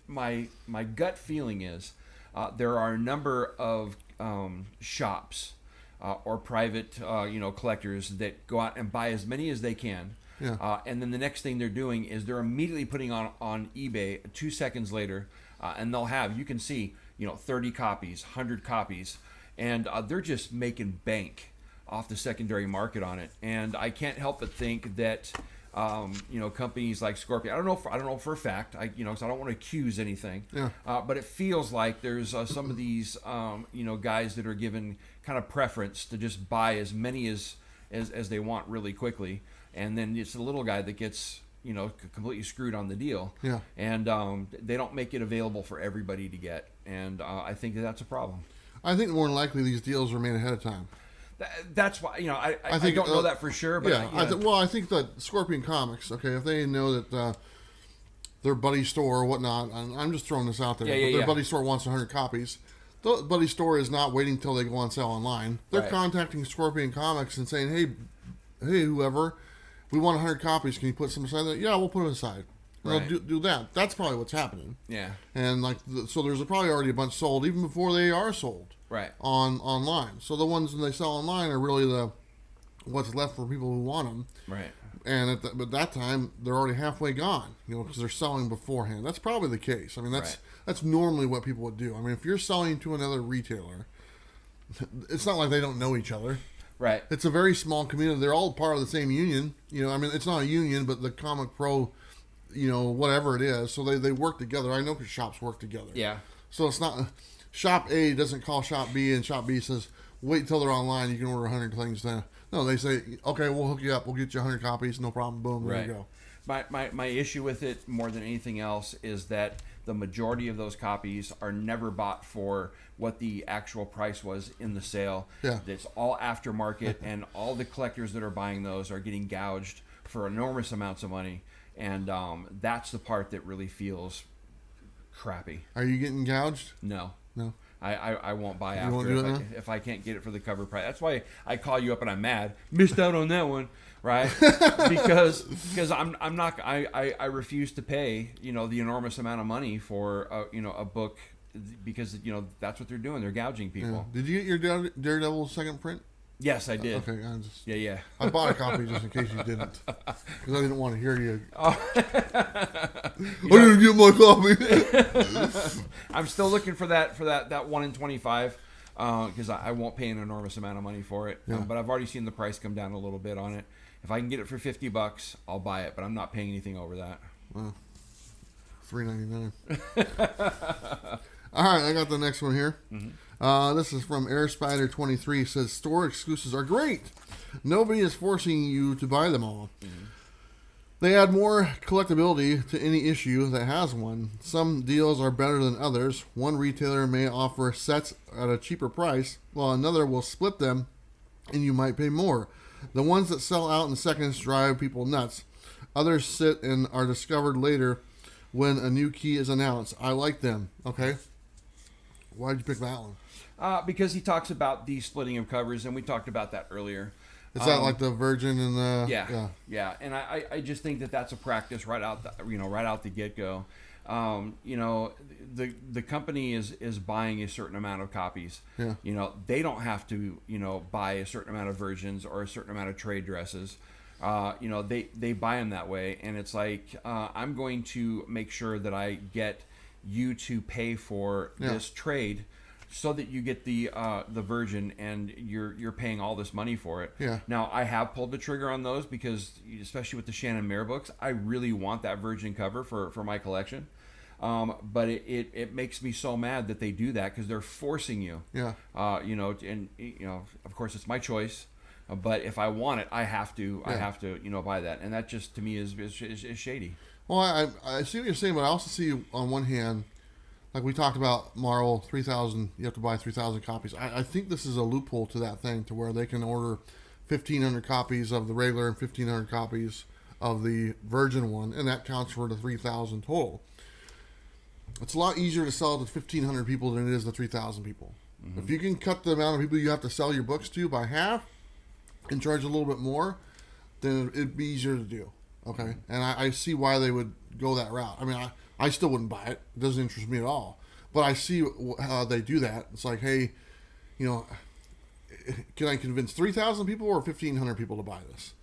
my gut feeling is there are a number of shops or private collectors that go out and buy as many as they can. Yeah. And then the next thing they're doing is they're immediately putting on eBay 2 seconds later, and they'll have, you can see, 30 copies, 100 copies, and they're just making bank off the secondary market on it. And I can't help but think that companies like Scorpion. I don't know for a fact. Because I don't want to accuse anything. Yeah. But it feels like there's some of these guys that are given kind of preference to just buy as many as they want really quickly, and then it's the little guy that gets completely screwed on the deal. Yeah. And they don't make it available for everybody to get, and I think that's a problem. I think more than likely these deals are made ahead of time. That's why I don't know that for sure, but I think that Scorpion Comics, okay, if they know that their buddy store or whatnot, and I'm just throwing this out there, but their buddy store wants 100 copies. The buddy store is not waiting till they go on sale online. They're contacting Scorpion Comics and saying, hey, whoever, we want 100 copies. Can you put some aside? Yeah, we'll put it aside. Right. Do that. That's probably what's happening. Yeah. And so there's probably already a bunch sold even before they are sold. Right. Online. So the ones that they sell online are really what's left for people who want them. Right. And at that time, they're already halfway gone, because they're selling beforehand. That's probably the case. I mean, that's normally what people would do. I mean, if you're selling to another retailer, it's not like they don't know each other. Right. It's a very small community. They're all part of the same union. I mean, it's not a union, but the Comic Pro, whatever it is. So they work together. I know because shops work together. Yeah. So it's not... Shop A doesn't call Shop B, and Shop B says, wait until they're online, you can order 100 things then. No, they say, okay, we'll hook you up. We'll get you 100 copies. No problem. Boom. There you go. My issue with it, more than anything else, is that the majority of those copies are never bought for what the actual price was in the sale. Yeah. It's all aftermarket, and all the collectors that are buying those are getting gouged for enormous amounts of money. And that's the part that really feels crappy. Are you getting gouged? No. No. I won't buy You after won't do it if I can't get it for the cover price. That's why I call you up and I'm mad. Missed out on that one, right? because I'm not I refuse to pay the enormous amount of money for a book, because that's what they're doing. They're gouging people. Yeah. Did you get your Daredevil second print? Yes, I did. Okay, yeah. I bought a copy just in case you didn't, because I didn't want to hear you. I didn't get my copy. I'm still looking for that 1 in 25, because I won't pay an enormous amount of money for it. Yeah. But I've already seen the price come down a little bit on it. If I can get it for $50, I'll buy it. But I'm not paying anything over that. Wow. $3.99. All right, I got the next one here. Mm-hmm. This is from AirSpider23. Says, store exclusives are great. Nobody is forcing you to buy them all. Mm-hmm. They add more collectability to any issue that has one. Some deals are better than others. One retailer may offer sets at a cheaper price, while another will split them, and you might pay more. The ones that sell out in seconds drive people nuts. Others sit and are discovered later when a new key is announced. I like them. Okay. Why did you pick that one? Because he talks about the splitting of covers, and we talked about that earlier. Is that like the Virgin and the... Yeah. And I just think that that's a practice right out the get-go. The company is buying a certain amount of copies. Yeah. They don't have to buy a certain amount of versions or a certain amount of trade dresses. They buy them that way, and it's like I'm going to make sure that I get you to pay for this trade, so that you get the Virgin, and you're paying all this money for it. Yeah. Now, I have pulled the trigger on those because, especially with the Shannon Mayer books, I really want that Virgin cover for my collection. But it makes me so mad that they do that, because they're forcing you. Yeah. Of course, it's my choice. But if I want it, I have to buy that, and that just to me is shady. Well, I see what you're saying, but I also see on one hand, like we talked about Marvel 3,000, you have to buy 3,000 copies. I think this is a loophole to that thing, to where they can order 1,500 copies of the regular and 1,500 copies of the Virgin one, and that counts for the 3,000 total. It's a lot easier to sell to 1,500 people than it is to 3,000 people. Mm-hmm. If you can cut the amount of people you have to sell your books to by half and charge a little bit more, then it'd be easier to do. Okay? And I see why they would go that route. I mean, I still wouldn't buy it. It doesn't interest me at all. But I see how they do that. It's like, hey, can I convince 3,000 people or 1,500 people to buy this?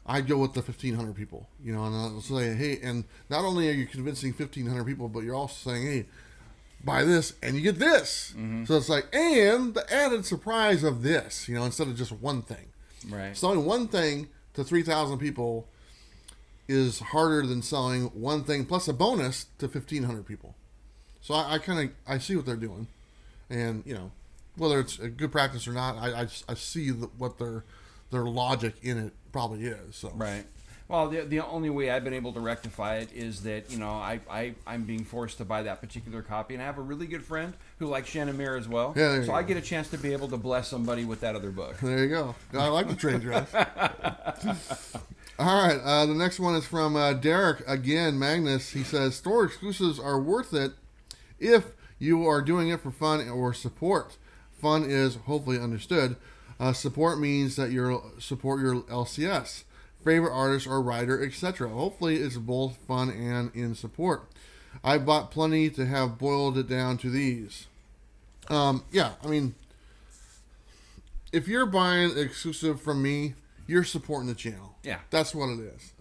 I'd go with the 1,500 people, and I'll say, hey, and not only are you convincing 1,500 people, but you're also saying, hey, buy this and you get this. Mm-hmm. So it's like, and the added surprise of this, instead of just one thing. Right. Selling one thing to 3,000 people is harder than selling one thing plus a bonus to 1,500 people. So I see what they're doing, and whether it's a good practice or not, I see what their logic in it probably is. So. Right. Well, the only way I've been able to rectify it is that I'm being forced to buy that particular copy, and I have a really good friend who likes Shannon Mayer as well. Yeah, so I get a chance to be able to bless somebody with that other book. There you go. I like the trade dress. All right, the next one is from Derek again, Magnus. He says, store exclusives are worth it if you are doing it for fun or support. Fun is hopefully understood. Support means that you support your LCS, favorite artist or writer, etc. Hopefully it's both fun and in support. I bought plenty to have boiled it down to these. If you're buying exclusive from me, you're supporting the channel. Yeah. That's what it is.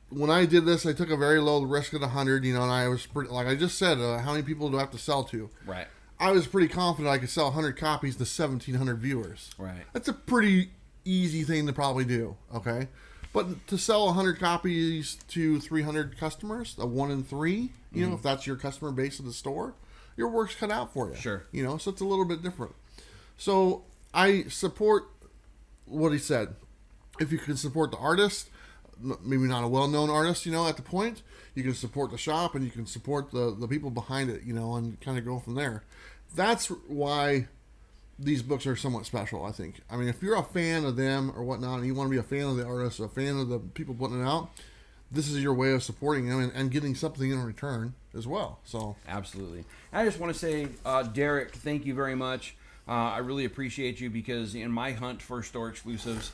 When I did this, I took a very low risk at 100, and I was pretty, like I just said, how many people do I have to sell to? Right. I was pretty confident I could sell 100 copies to 1,700 viewers. Right. That's a pretty easy thing to probably do, okay? But to sell 100 copies to 300 customers, a 1 in 3, if that's your customer base of the store, your work's cut out for you. Sure. So it's a little bit different. So I support what he said. If you can support the artist, maybe not a well-known artist, at the point, you can support the shop and you can support the people behind it, and kind of go from there. That's why these books are somewhat special, I think. I mean, if you're a fan of them or whatnot, and you want to be a fan of the artist, a fan of the people putting it out, this is your way of supporting them and getting something in return as well. So absolutely. I just want to say, Derek, thank you very much. I really appreciate you, because in my hunt for store exclusives,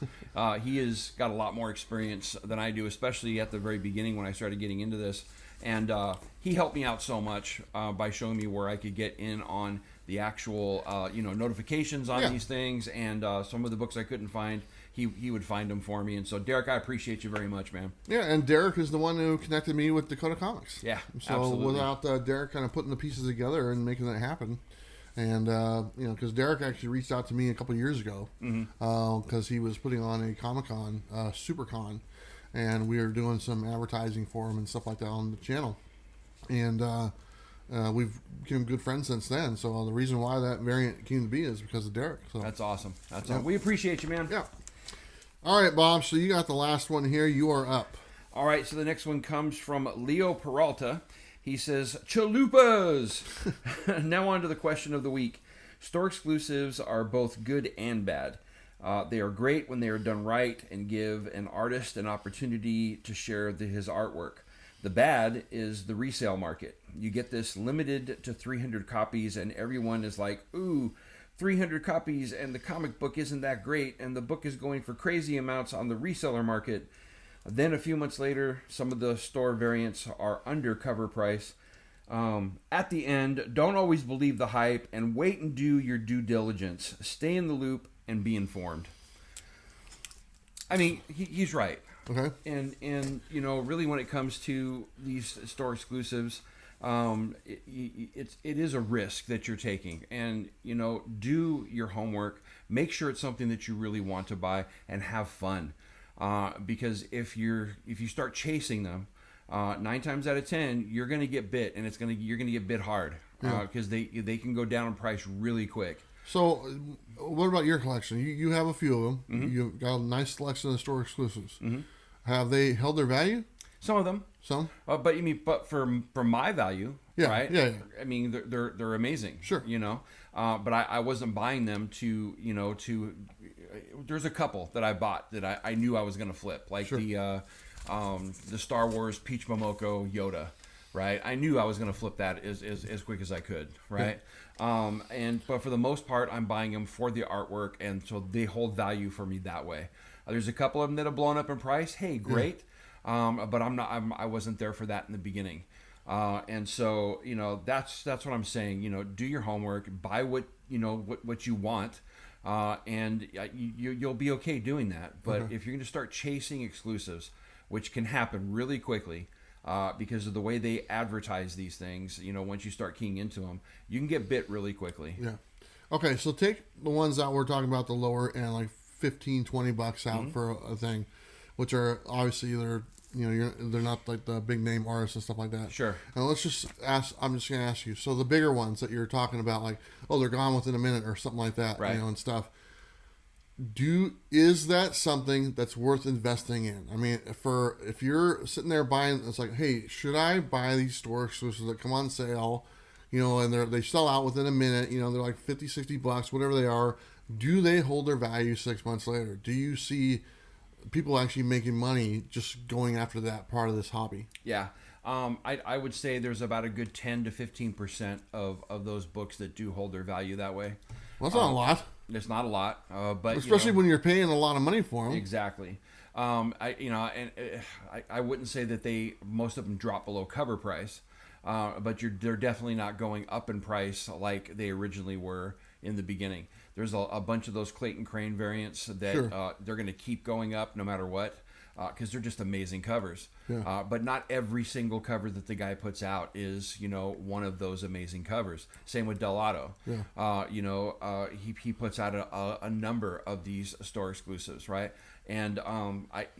he has got a lot more experience than I do, especially at the very beginning when I started getting into this. And he helped me out so much by showing me where I could get in on the actual notifications on these things, and some of the books I couldn't find, he would find them for me. And so, Derek, I appreciate you very much, man. Yeah, and Derek is the one who connected me with Dakota Comics. Yeah, so absolutely. Without Derek kind of putting the pieces together and making that happen. And, because Derek actually reached out to me a couple years ago, because he was putting on a Comic-Con, SuperCon, and we were doing some advertising for him and stuff like that on the channel. And we've become good friends since then. So the reason why that variant came to be is because of Derek. So that's awesome. Awesome. We appreciate you, man. Yeah. All right, Bob. So you got the last one here. You are up. All right. So the next one comes from Leo Peralta. He says, chalupas! Now on to the question of the week. Store exclusives are both good and bad. They are great when they are done right and give an artist an opportunity to share his artwork. The bad is the resale market. You get this limited to 300 copies, and everyone is like, ooh, 300 copies, and the comic book isn't that great, and the book is going for crazy amounts on the reseller market. Then a few months later, some of the store variants are under cover price. At the end, don't always believe the hype, and wait and do your due diligence. Stay in the loop and be informed. I mean, he's right. Okay. And really when it comes to these store exclusives, it is a risk that you're taking, and do your homework. Make sure it's something that you really want to buy, and have fun. Because if you start chasing them, 9 times out of 10 you're going to get bit, and you're going to get bit hard, because they can go down in price really quick. So, what about your collection? You have a few of them. Mm-hmm. You've got a nice selection of store exclusives. Mm-hmm. Have they held their value? Some of them. Some. But for my value, right? Yeah. I mean, they're amazing. Sure. But I wasn't buying them to. There's a couple that I bought that I knew I was going to flip, like sure. the Star Wars Peach Momoko Yoda. Right, I knew I was going to flip that as quick as I could. Right, but for the most part, I'm buying them for the artwork, and so they hold value for me that way. There's a couple of them that have blown up in price. Hey, great, but I wasn't there for that in the beginning, and so that's what I'm saying. Do your homework, buy what you want, and you'll be okay doing that. But if you're going to start chasing exclusives, which can happen really quickly. Because of the way they advertise these things, once you start keying into them, you can get bit really quickly. Yeah. Okay, so take the ones that we're talking about, the lower end, like $15-$20 out mm-hmm. for a thing, which are obviously they're not like the big name artists and stuff like that. Sure. And let's just ask. I'm just going to ask you. So the bigger ones that you're talking about, like they're gone within a minute or something like that, right. And stuff. Is that something that's worth investing in? I mean, if you're sitting there buying, it's like, hey, should I buy these store exclusives that come on sale, and they sell out within a minute, they're like $50-$60, whatever they are. Do they hold their value 6 months later? Do you see people actually making money just going after that part of this hobby? Yeah. I would say there's about a good 10 to 15% of those books that do hold their value that way. Well, that's not a lot. It's not a lot, but especially when you're paying a lot of money for them. Exactly. I wouldn't say that most of them drop below cover price, but they're definitely not going up in price like they originally were in the beginning. There's a bunch of those Clayton Crane variants that sure. They're going to keep going up no matter what. Because they're just amazing covers. Yeah. But not every single cover that the guy puts out is, one of those amazing covers. Same with Del Otto. Yeah. He puts out a number of these store exclusives, right? And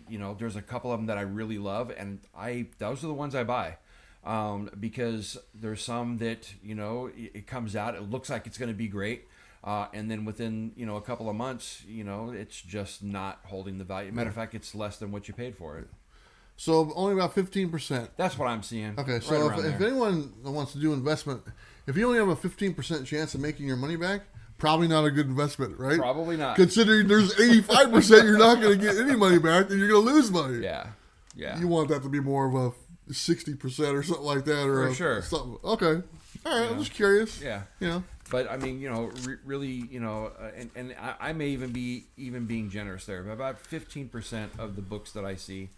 there's a couple of them that I really love, and those are the ones I buy. Because there's some that, it comes out, it looks like it's going to be great. And then within, a couple of months, it's just not holding the value. Matter of fact, it's less than what you paid for it. So only about 15%. That's what I'm seeing. Okay, so if anyone wants to do investment, if you only have a 15% chance of making your money back, probably not a good investment, right? Probably not. Considering there's 85% you're not going to get any money back and you're going to lose money. Yeah. You want that to be more of a 60% or something like that. Or for sure. Something. Okay. All right, I'm just curious. Yeah. But I mean, really, and I may even be being generous there. But about 15% of the books that I see,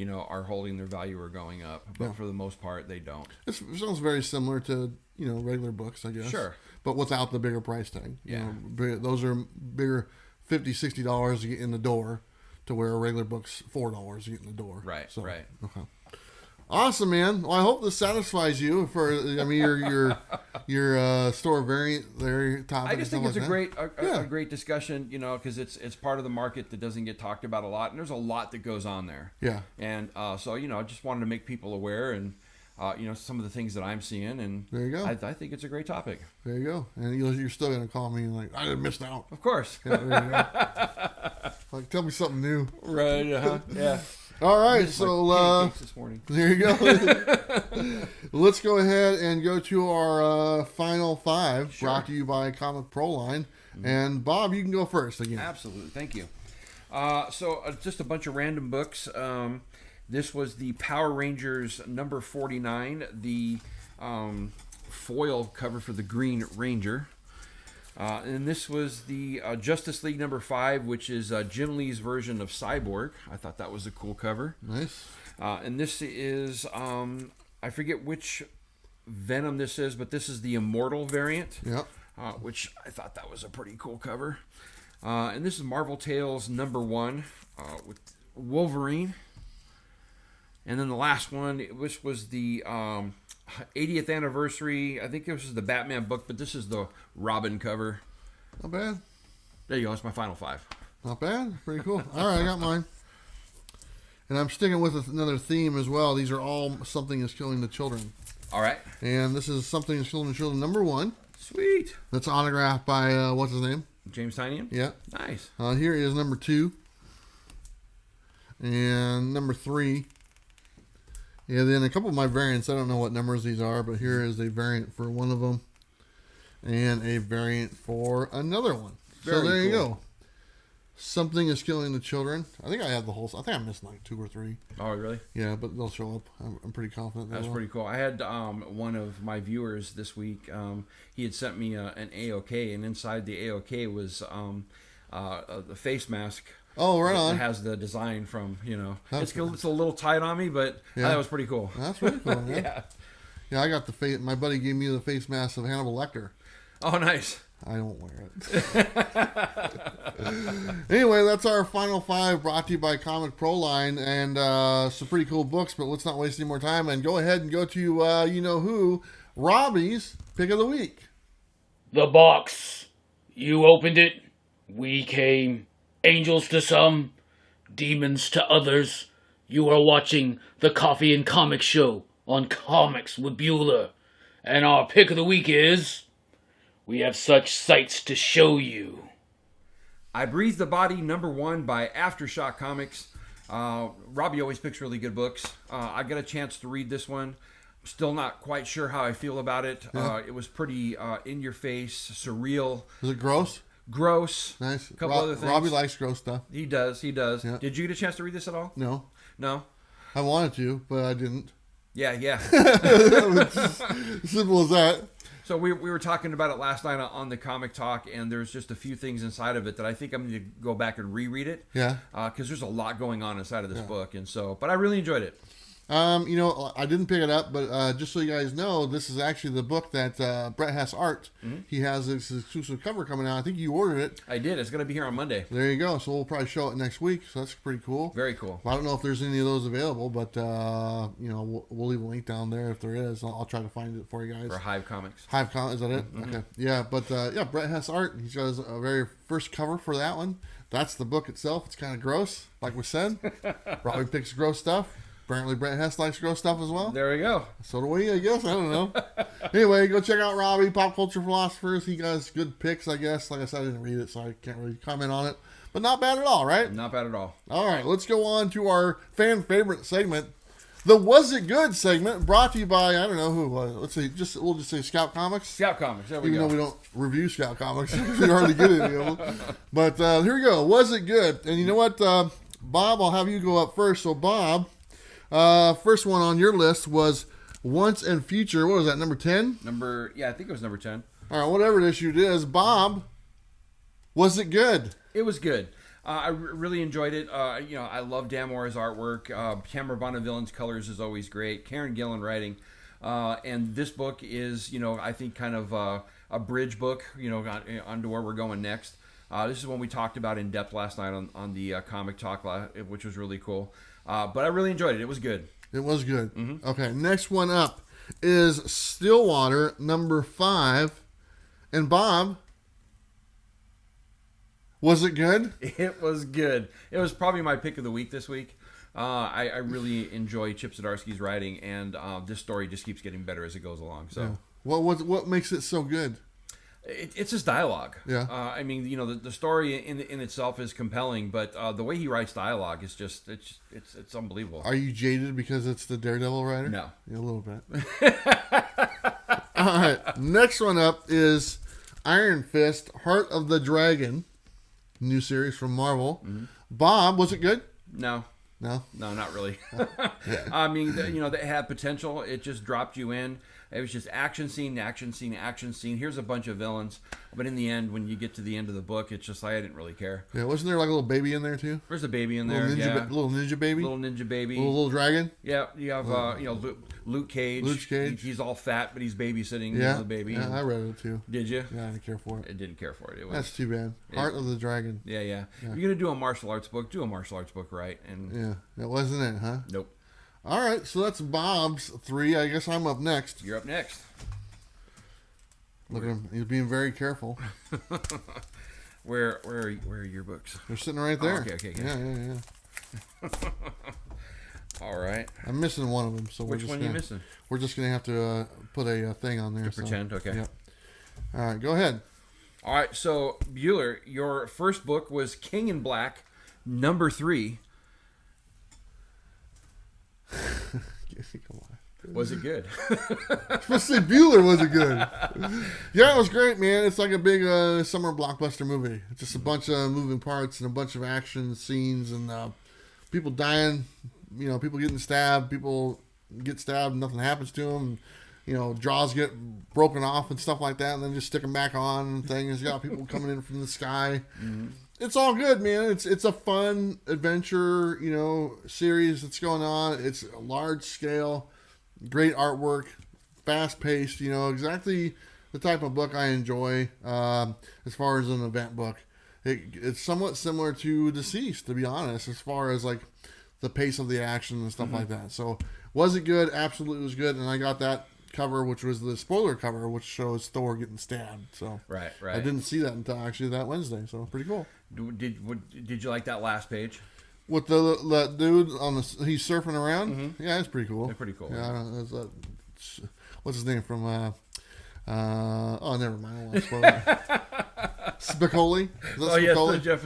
are holding their value or going up. But for the most part, they don't. It sounds very similar to regular books, I guess. Sure. But without the bigger price tag. Yeah. Those are bigger, $50-$60 to get in the door, to where a regular book's $4 to get in the door. Right. So, right. Okay. Awesome, man. Well, I hope this satisfies you for your store variant topic. I just think it's a great discussion, because it's part of the market that doesn't get talked about a lot, and there's a lot that goes on there. Yeah. And so I just wanted to make people aware, and some of the things that I'm seeing, and there you go. I think it's a great topic. There you go. And you're still gonna call me like, I didn't miss out. Of course. Yeah, there you go. Like, tell me something new. Right. Yeah. All right, so this morning. There you go. Let's go ahead and go to our final 5, sure. Brought to you by Comic Pro Line. Mm-hmm. And Bob, you can go first again. Absolutely, thank you. So just a bunch of random books. This was the Power Rangers number 49, the foil cover for the Green Ranger. And this was the Justice League number 5, which is Jim Lee's version of Cyborg. I thought that was a cool cover. Nice. And this is, I forget which Venom this is, but this is the Immortal variant. Yep. Which I thought that was a pretty cool cover. And this is Marvel Tales number 1 with Wolverine. And then the last one, which was the 80th anniversary. I think this is the Batman book, but this is the Robin cover. Not bad. There you go. It's my final 5. Not bad. Pretty cool. All right, I got mine. And I'm sticking with another theme as well. These are all Something is Killing the Children. All right. And this is Something is Killing the Children number 1. Sweet. That's autographed by, what's his name? James Tynion? Yeah. Nice. Here is number 2. And number 3. Yeah, then a couple of my variants. I don't know what numbers these are, but here is a variant for one of them. And a variant for another one. Very so there you cool. go. Something is Killing the Children. I think I have the whole. I think I missed like 2 or 3. Oh, really? Yeah, but they'll show up. I'm pretty confident. That's pretty cool. I had one of my viewers this week. He had sent me an AOK, and inside the AOK was the face mask. Oh, right on. It has the design from, That's it's a little tight on me, but Yeah. that was pretty cool. That's pretty cool. Yeah. Yeah. Yeah, I got the face. My buddy gave me the face mask of Hannibal Lecter. Oh, nice. I don't wear it. Anyway, that's our final 5 brought to you by Comic Pro Line, and some pretty cool books. But let's not waste any more time and go ahead and go to you know who, Robbie's pick of the week. The box. You opened it. We came. Angels to some, demons to others. You are watching the Coffee and Comic Show on Comics with Bueller. And our pick of the week is... We have such sights to show you. I Breathe the Body, number 1 by Aftershock Comics. Robbie always picks really good books. I got a chance to read this one. Still not quite sure how I feel about it. Yeah. It was pretty in your face, surreal, Is it gross? gross. Nice. A couple other things. Robbie likes gross stuff. He does. Yeah. Did you get a chance to read this at all? No, No? I wanted to, but I didn't. Yeah. Simple as that. So we were talking about it last night on the Comic Talk, and there's just a few things inside of it that I think I'm going to go back and reread it. Yeah. Because there's a lot going on inside of this book, and so, but I really enjoyed it. I didn't pick it up, but just so you guys know, this is actually the book that Brett has art. Mm-hmm. He has this exclusive cover coming out. I think you ordered it. I did. It's going to be here on Monday. There you go. So we'll probably show it next week. So that's pretty cool. Very cool. I don't know if there's any of those available, but we'll leave a link down there if there is. I'll try to find it for you guys. For Hive Comics. Hive Comics, is that it? Mm-hmm. Okay. Yeah, but Brett has art. He's got a very first cover for that one. That's the book itself. It's kind of gross, like we said. Robbie picks gross stuff. Apparently Brett Hess likes gross stuff as well. There we go. So do we, I guess. I don't know. Anyway, go check out Robbie, Pop Culture Philosophers. He does good picks, I guess. Like I said, I didn't read it, so I can't really comment on it. But not bad at all, right? Not bad at all. All right, let's go on to our fan favorite segment, the Was It Good segment, brought to you by, I don't know who. Let's see, we'll just say Scout Comics. Scout Comics. There we Even go. though we don't review Scout Comics, we hardly get any of them. But here we go. Was it good? And you know what, Bob, I'll have you go up first. So, Bob, first one on your list was Once and Future. What was that, number 10? I think it was number 10. All right, whatever issue it is. Bob, was it good? It was good. I really enjoyed it. I love Dan Mora's artwork. Tamara Bonneville's colors is always great. Karen Gillan writing. And this book is, I think kind of a bridge book, onto where we're going next. This is one we talked about in depth last night on the Comic Talk, which was really cool. But I really enjoyed it. It was good. It was good. Mm-hmm. Okay, next one up is Stillwater, number 5. And Bob, was it good? It was good. It was probably my pick of the week this week. I really enjoy Chip Zdarsky's writing, and this story just keeps getting better as it goes along. So, yeah. What makes it so good? It's his dialogue. Yeah. The story in itself is compelling, but the way he writes dialogue is just it's unbelievable. Are you jaded because it's the Daredevil writer? No. Yeah, a little bit. All right. Next one up is Iron Fist, Heart of the Dragon, new series from Marvel. Mm-hmm. Bob, was it good? No. No, not really. They had potential. It just dropped you in. It was just action scene. Here's a bunch of villains. But in the end, when you get to the end of the book, it's just like, I didn't really care. Yeah, wasn't there like a little baby in there too? There's a baby in there, Little ninja baby? Little ninja baby. Little dragon? Yeah, you have, Luke Cage. Luke Cage. He's all fat, but he's babysitting the baby. Yeah, I read it too. Did you? Yeah, I didn't care for it. I didn't care for it. That's too bad. Heart of the Dragon. Yeah. If you're going to do a martial arts book, do a martial arts book right. And yeah, that wasn't it, huh? Nope. All right, so that's Bob's 3. I guess I'm up next. You're up next. Look at him. He's being very careful. Where are your books? They're sitting right there. Oh, okay. Yeah. All right. I'm missing one of them. So Which one are you missing? We're just going to have to put a thing on there. Pretend, okay. Yep. All right, go ahead. All right, so Bueller, your first book was King in Black, number 3. Come on. Was it good? Supposed to say Bueller wasn't good. Yeah, it was great, man. It's like a big summer blockbuster movie. It's just a bunch of moving parts and a bunch of action scenes and people dying. You know, people getting stabbed. People get stabbed and nothing happens to them. You know, jaws get broken off and stuff like that, and then just stick them back on and things. You got people coming in from the sky. Mm-hmm. It's all good, man. It's a fun adventure, you know, series that's going on. It's a large scale, great artwork, fast paced. You know, exactly the type of book I enjoy as far as an event book. It's somewhat similar to Deceased, to be honest, as far as like the pace of the action and stuff like that. So, was it good? Absolutely was good, and I got that cover, which was the spoiler cover, which shows Thor getting stabbed. So right. I didn't see that until actually that Wednesday. So pretty cool. Did you like that last page? With the dude on he's surfing around. Mm-hmm. Yeah, it's pretty cool. They're pretty cool. Yeah, what's his name from? Oh, never mind. I won't spoil it. Spicoli. Oh yes, Jeff.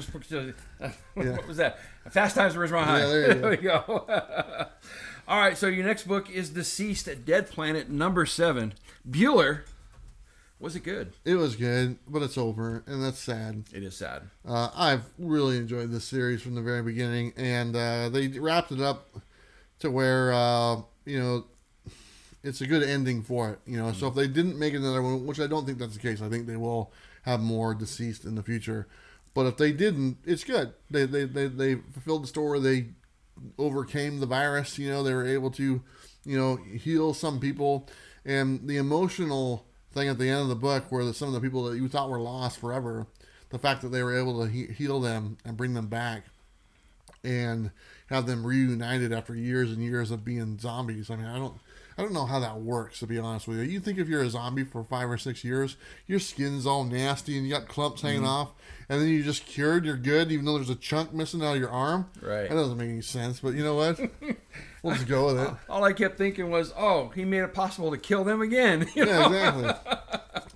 What was that? Fast Times at Ridgemont High. Yeah, there we go. All right, so your next book is Deceased at Dead Planet, number 7. Bueller, was it good? It was good, but it's over, and that's sad. It is sad. I've really enjoyed this series from the very beginning, and they wrapped it up to where, you know, it's a good ending for it. You know, so if they didn't make another one, which I don't think that's the case, I think they will have more Deceased in the future. But if they didn't, it's good. They fulfilled the story. They overcame the virus. You know, they were able to, you know, heal some people, and the emotional thing at the end of the book where some of the people that you thought were lost forever, the fact that they were able to heal them and bring them back and have them reunited after years and years of being zombies. I mean, I don't know how that works, to be honest with you. You think if you're a zombie for 5 or 6 years, your skin's all nasty and you got clumps hanging off, and then you just cured, you're good, even though there's a chunk missing out of your arm? Right. That doesn't make any sense, but you know what? We'll just go with it. All I kept thinking was, oh, he made it possible to kill them again. Yeah, exactly.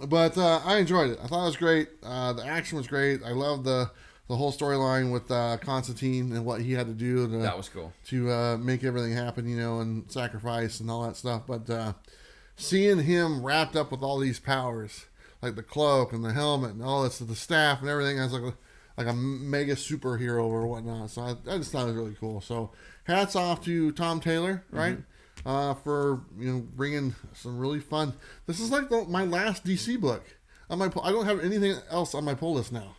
But I enjoyed it. I thought it was great. The action was great. I loved the whole storyline with Constantine and what he had to do that was cool to make everything happen, you know, and sacrifice and all that stuff. But seeing him wrapped up with all these powers, like the cloak and the helmet and all this, the staff and everything, as like a mega superhero or whatnot. So I just thought it was really cool. So hats off to Tom Taylor, right? For, you know, bringing some really fun. This is like my last DC book. I don't have anything else on my pull list now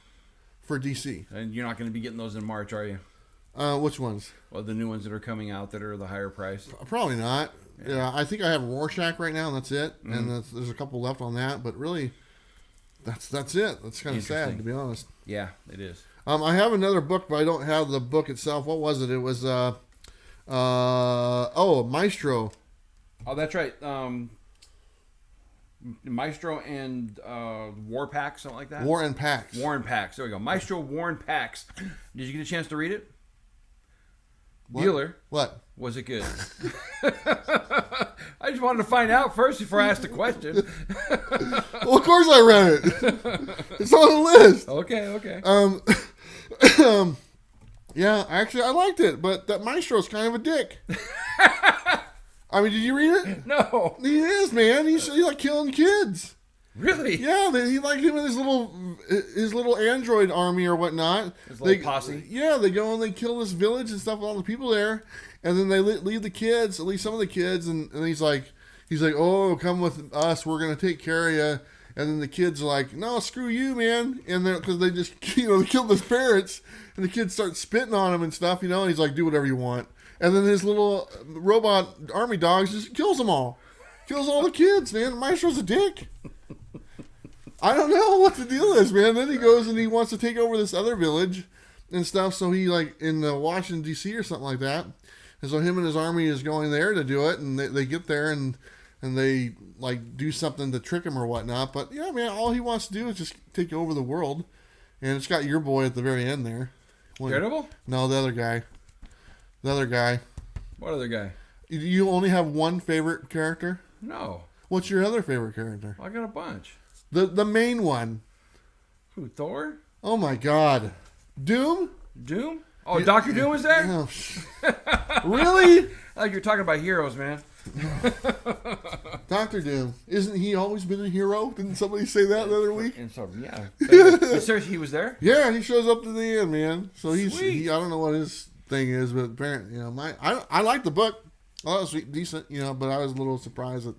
for DC. And you're not going to be getting those in March, are you? Which ones? Well, the new ones that are coming out that are the higher price. Probably not. Yeah, I think I have Rorschach right now, and that's it. And there's a couple left on that, but really, that's it. That's kind of sad, to be honest. Yeah, it is. I have another book, but I don't have the book itself. What was it? It was Maestro. Oh, that's right. Maestro and War Packs, something like that. War and Packs. War and Packs. There we go. Maestro, War and Packs. Did you get a chance to read it? Bueller. What? Was it good? I just wanted to find out first before I asked the question. Well, of course I read it. It's on the list. Okay. Yeah, actually I liked it, but that Maestro's kind of a dick. I mean, did you read it? No. He is, man. He's like killing kids. Really? Yeah, he like him and his little android army or whatnot. His little posse. Yeah, they go and they kill this village and stuff with all the people there, and then they leave the kids, at least some of the kids, and he's like, oh, come with us, we're gonna take care of you. And then the kids are like, no, screw you, man. And because they just, they killed his parents, and the kids start spitting on him and stuff, and he's like, do whatever you want. And then his little robot army dogs just kills them all. Kills all the kids, man. Maestro's a dick. I don't know what the deal is, man. Then he goes and he wants to take over this other village and stuff. So he, like, in Washington, D.C. or something like that. And so him and his army is going there to do it, and they get there and they like do something to trick him or whatnot. But yeah, man, all he wants to do is just take over the world. And it's got your boy at the very end there. Daredevil? No, the other guy. The other guy. What other guy? You only have one favorite character? No. What's your other favorite character? I got a bunch. The main one. Who, Thor? Oh my God. Doom? Doom? Oh, Dr. Doom was there? Oh, really? Oh, you're talking about heroes, man. Dr. Doom. Isn't he always been a hero? Didn't somebody say that the other week? And so, yeah. But seriously, he was there? Yeah, he shows up to the end, man. So Sweet. I don't know what his thing is, but apparently, I like the book. I thought it was decent, but I was a little surprised that,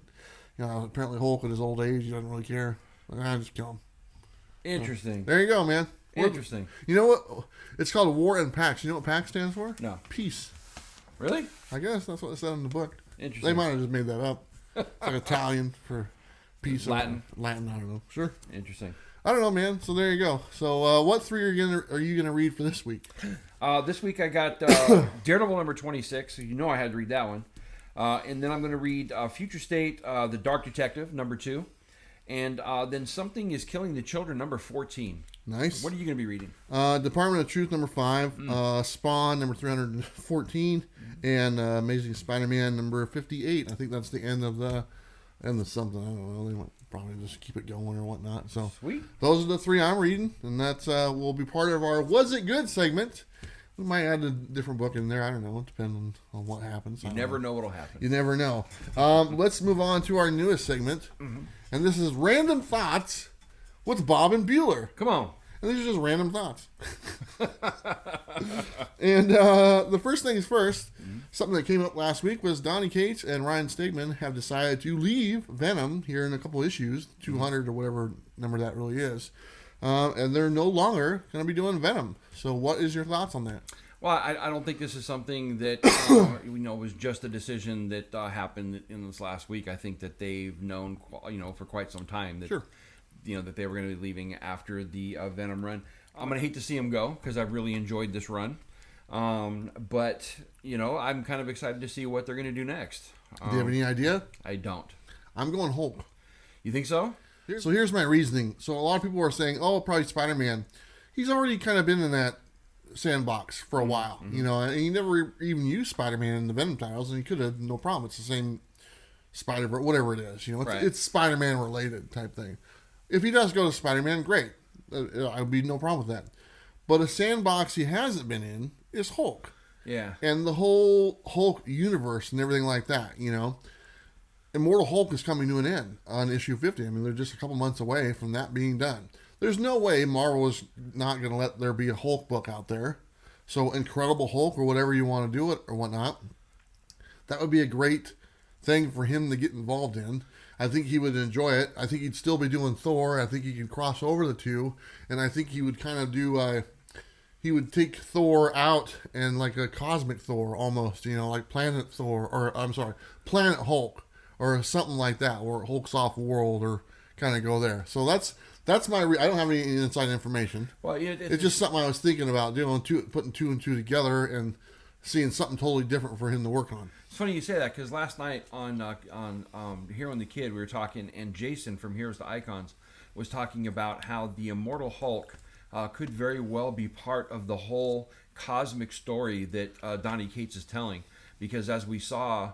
apparently Hulk at his old age, he doesn't really care. I just kill him. Interesting. There you go, man. Interesting. You know what? It's called War and Pax. You know what Pax stands for? No. Peace. Really? I guess that's what it said in the book. Interesting. They might have just made that up. It's like Italian for peace. Latin. Latin, I don't know. Sure. Interesting. I don't know, man. So there you go. So what 3 are you gonna read for this week? This week I got Daredevil number 26. So I had to read that one. And then I'm going to read Future State, The Dark Detective, number 2. And then Something is Killing the Children, number 14. Nice. What are you going to be reading? Department of Truth, number 5. Spawn, number 314. And Amazing Spider-Man, number 58. I think that's the end of something. I don't know. They might probably just keep it going or whatnot. So Sweet. Those are the 3 I'm reading. And that's will be part of our Was It Good segment. We might add a different book in there. I don't know. Depending on what happens. You never know what'll happen. You never know. Let's move on to our newest segment. Mm-hmm. And this is Random Thoughts with Bob and Bueller. Come on. And these are just random thoughts. And the first thing is first. Mm-hmm. Something that came up last week was Donny Cates and Ryan Stegman have decided to leave Venom here in a couple issues, 200 or whatever number that really is. And they're no longer going to be doing Venom. So what is your thoughts on that? Well, I don't think this is something that was just a decision that happened in this last week. I think that they've known for quite some time that sure. That they were going to be leaving after the Venom run. I'm going to hate to see them go because I've really enjoyed this run. But I'm kind of excited to see what they're going to do next. Do you have any idea? I don't. I'm going Hulk. You think so? So here's my reasoning. So a lot of people are saying, oh, probably Spider-Man. He's already kind of been in that sandbox for a while, and he never even used Spider-Man in the Venom titles, and he could have, no problem. It's the same Spider-Verse, whatever it is. It's Spider-Man related type thing. If he does go to Spider-Man, great. I'd be no problem with that. But a sandbox he hasn't been in is Hulk. Yeah. And the whole Hulk universe and everything like that, Immortal Hulk is coming to an end on issue 50. I mean, they're just a couple months away from that being done. There's no way Marvel is not going to let there be a Hulk book out there. So Incredible Hulk or whatever you want to do it or whatnot, that would be a great thing for him to get involved in. I think he would enjoy it. I think he'd still be doing Thor. I think he could cross over the two. And I think he would kind of do, he would take Thor out and like a cosmic Thor almost, like Planet Thor, or I'm sorry, Planet Hulk or something like that, where Hulk's off world or kind of go there. So that's my. I don't have any inside information. Well, it's just something I was thinking about doing, putting 2 and 2 together and seeing something totally different for him to work on. It's funny you say that because last night on Hero and the Kid we were talking, and Jason from Heroes to Icons was talking about how the Immortal Hulk could very well be part of the whole cosmic story that Donny Cates is telling, because as we saw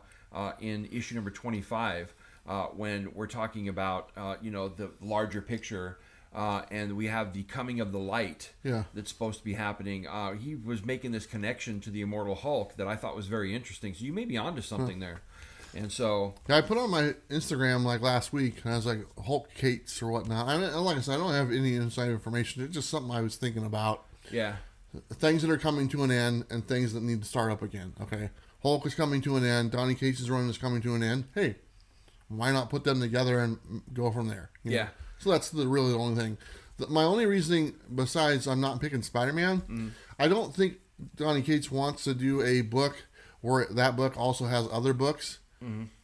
in issue number 25. When we're talking about, the larger picture, and we have the coming of the light that's supposed to be happening. He was making this connection to the Immortal Hulk that I thought was very interesting. So you may be onto something there. And so... Yeah, I put on my Instagram like last week, and I was like, Hulk Cates or whatnot. Like I said, I don't have any inside information. It's just something I was thinking about. Yeah. Things that are coming to an end and things that need to start up again. Okay. Hulk is coming to an end. Donny Cates' run is coming to an end. Hey, why not put them together and go from there? Yeah. So that's really the only thing. My only reasoning, besides I'm not picking Spider-Man, I don't think Donny Cates wants to do a book where that book also has other books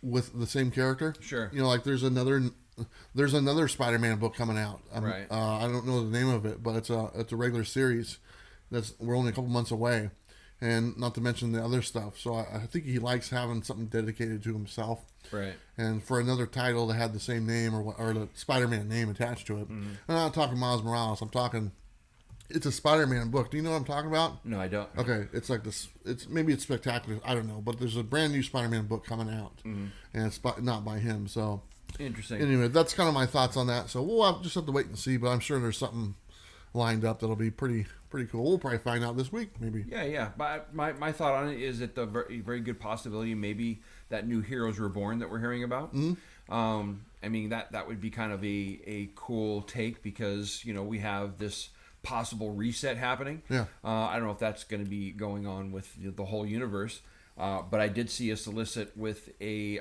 with the same character. Sure. Like there's another Spider-Man book coming out. Right. I don't know the name of it, but it's a regular series. We're only a couple months away. and not to mention the other stuff. So I think he likes having something dedicated to himself. Right. And for another title that had the same name or the Spider-Man name attached to it. I'm not talking Miles Morales. I'm talking, it's a Spider-Man book. Do you know what I'm talking about? No, I don't. Okay, it's like this. Maybe it's spectacular. I don't know, but there's a brand new Spider-Man book coming out, and it's not by him. So Interesting. anyway, that's kind of my thoughts on that. So we'll just have to wait and see. But I'm sure there's something lined up that'll be pretty cool. We'll probably find out this week, maybe. Yeah. But my thought on it is that the very, very good possibility maybe that new Heroes Reborn that we're hearing about. I mean that would be kind of a cool take because we have this possible reset happening. Yeah. I don't know if that's going to be going on with the whole universe. But I did see a solicit with a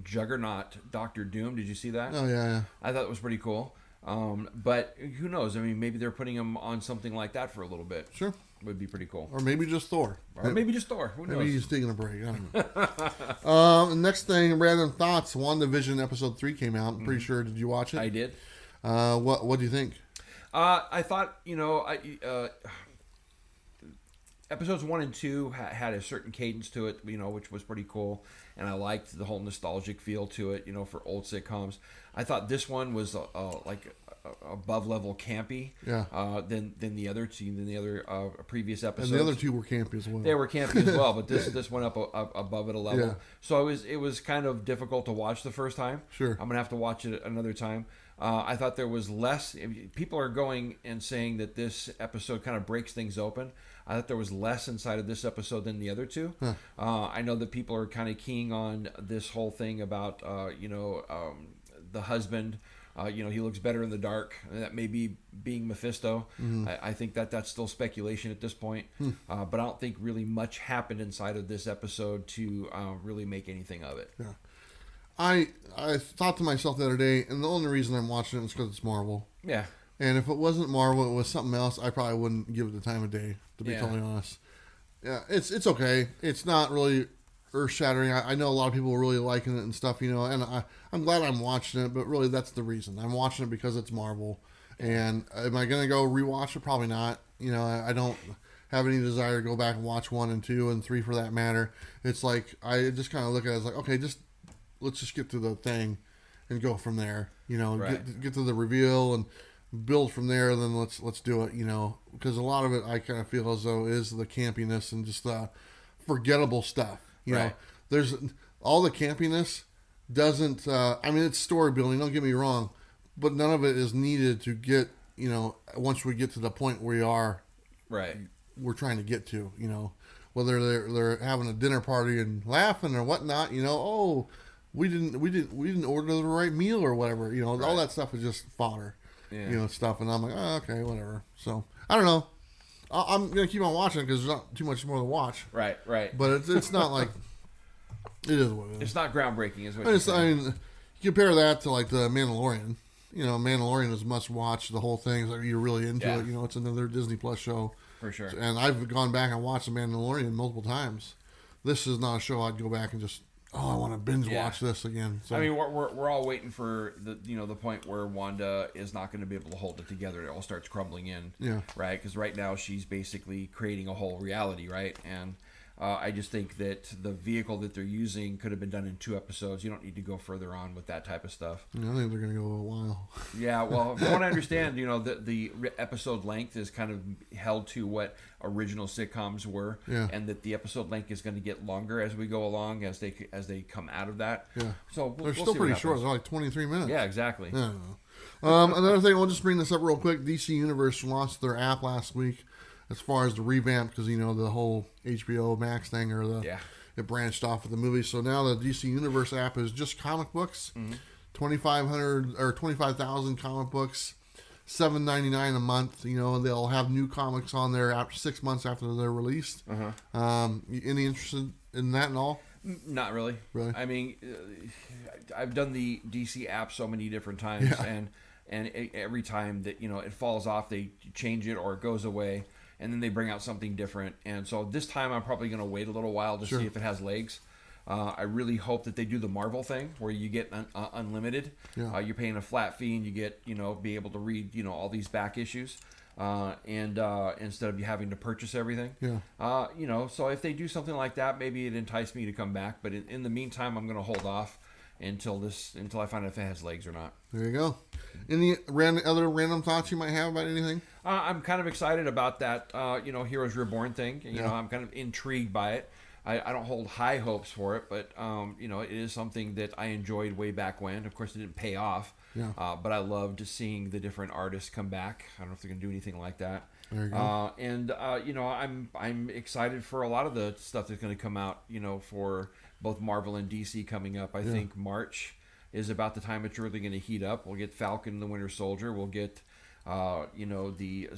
Juggernaut Doctor Doom. Did you see that? Oh yeah. I thought it was pretty cool. But who knows? I mean, maybe they're putting him on something like that for a little bit. Sure. Would be pretty cool. Or maybe just Thor. Or maybe just Thor. Who knows? Maybe he's taking a break. I don't know. Next thing, random thoughts. WandaVision episode 3 came out. I'm pretty sure. Did you watch it? I did. What do you think? I thought, episodes 1 and 2 had a certain cadence to it, which was pretty cool. And I liked the whole nostalgic feel to it, for old sitcoms. I thought this one was like above level campy. Yeah. Than the other two, than the other previous episodes. And the other two were campy as well. They were campy as well, but this went up above it a level. Yeah. So it was kind of difficult to watch the first time. Sure. I'm gonna have to watch it another time. I thought there was less. People are going and saying that this episode kind of breaks things open. I thought there was less inside of this episode than the other two. Huh. I know that people are kind of keying on this whole thing about the husband. He looks better in the dark. That may be being Mephisto. I think that's still speculation at this point. But I don't think really much happened inside of this episode to really make anything of it. Yeah. I thought to myself the other day, and the only reason I'm watching it is because it's Marvel. Yeah. And if it wasn't Marvel, it was something else, I probably wouldn't give it the time of day, to be totally honest. Yeah, it's okay. It's not really earth-shattering. I know a lot of people are really liking it and stuff, and I'm glad I'm watching it, but really that's the reason. I'm watching it because it's Marvel. And am I going to go rewatch it? Probably not. I don't have any desire to go back and watch 1 and 2 and 3 for that matter. It's like, I just kind of look at it as like, okay, let's just get to the thing and go from there. Right. Get to the reveal and build from there. Then let's do it. Because a lot of it I kind of feel as though is the campiness and just the forgettable stuff. Right. There's all the campiness doesn't. It's story building. Don't get me wrong, but none of it is needed to get. Once we get to the point we are, right, we're trying to get to. Whether they're having a dinner party and laughing or whatnot. Oh. We didn't order the right meal or whatever. Right. All that stuff is just fodder. Yeah. Stuff, and I'm like, oh, okay, whatever. So I don't know. I'm gonna keep on watching because there's not too much more to watch. Right. But it's not like it is what it is. It's not groundbreaking, is what you're saying. You compare that to like the Mandalorian. Mandalorian is must watch. The whole thing. Like you're really into it. It's another Disney Plus show for sure. And I've gone back and watched the Mandalorian multiple times. This is not a show I'd go back and just. Oh, I want to binge watch this again. So. We're all waiting for the point where Wanda is not going to be able to hold it together. It all starts crumbling in. Yeah. Right. Because right now she's basically creating a whole reality. Right. And I just think that the vehicle that they're using could have been done in 2 episodes. You don't need to go further on with that type of stuff. Yeah, I think they're going to go a while. Yeah. Well, from what I understand, the episode length is kind of held to what original sitcoms were, and that the episode length is going to get longer as we go along, as they come out of that. Yeah. So they're still pretty short. They're like 23 minutes. Yeah, exactly. Yeah. Another thing, we'll just bring this up real quick. DC Universe launched their app last week, as far as the revamp, because the whole HBO Max thing it branched off of the movie. So now the DC Universe app is just comic books, 2,500 or 25,000 comic books. $7.99 a month. They'll have new comics on there after 6 months after they're released. Any interested in that and all? Not really. Really? I've done the DC app so many different times, and every time that it falls off, they change it or it goes away, and then they bring out something different. And so this time, I'm probably going to wait a little while to see if it has legs. I really hope that they do the Marvel thing where you get unlimited. Yeah. You're paying a flat fee and you get, be able to read, all these back issues. and instead of you having to purchase everything. Yeah. So if they do something like that, maybe it entice me to come back. But in the meantime, I'm going to hold off until I find out if it has legs or not. There you go. Any other random thoughts you might have about anything? I'm kind of excited about that, Heroes Reborn thing. I'm kind of intrigued by it. I don't hold high hopes for it, but, it is something that I enjoyed way back when. Of course, it didn't pay off, but I loved seeing the different artists come back. I don't know if they're going to do anything like that. There you go. I'm excited for a lot of the stuff that's going to come out, for both Marvel and DC coming up. I think March is about the time it's really going to heat up. We'll get Falcon and the Winter Soldier. We'll get, the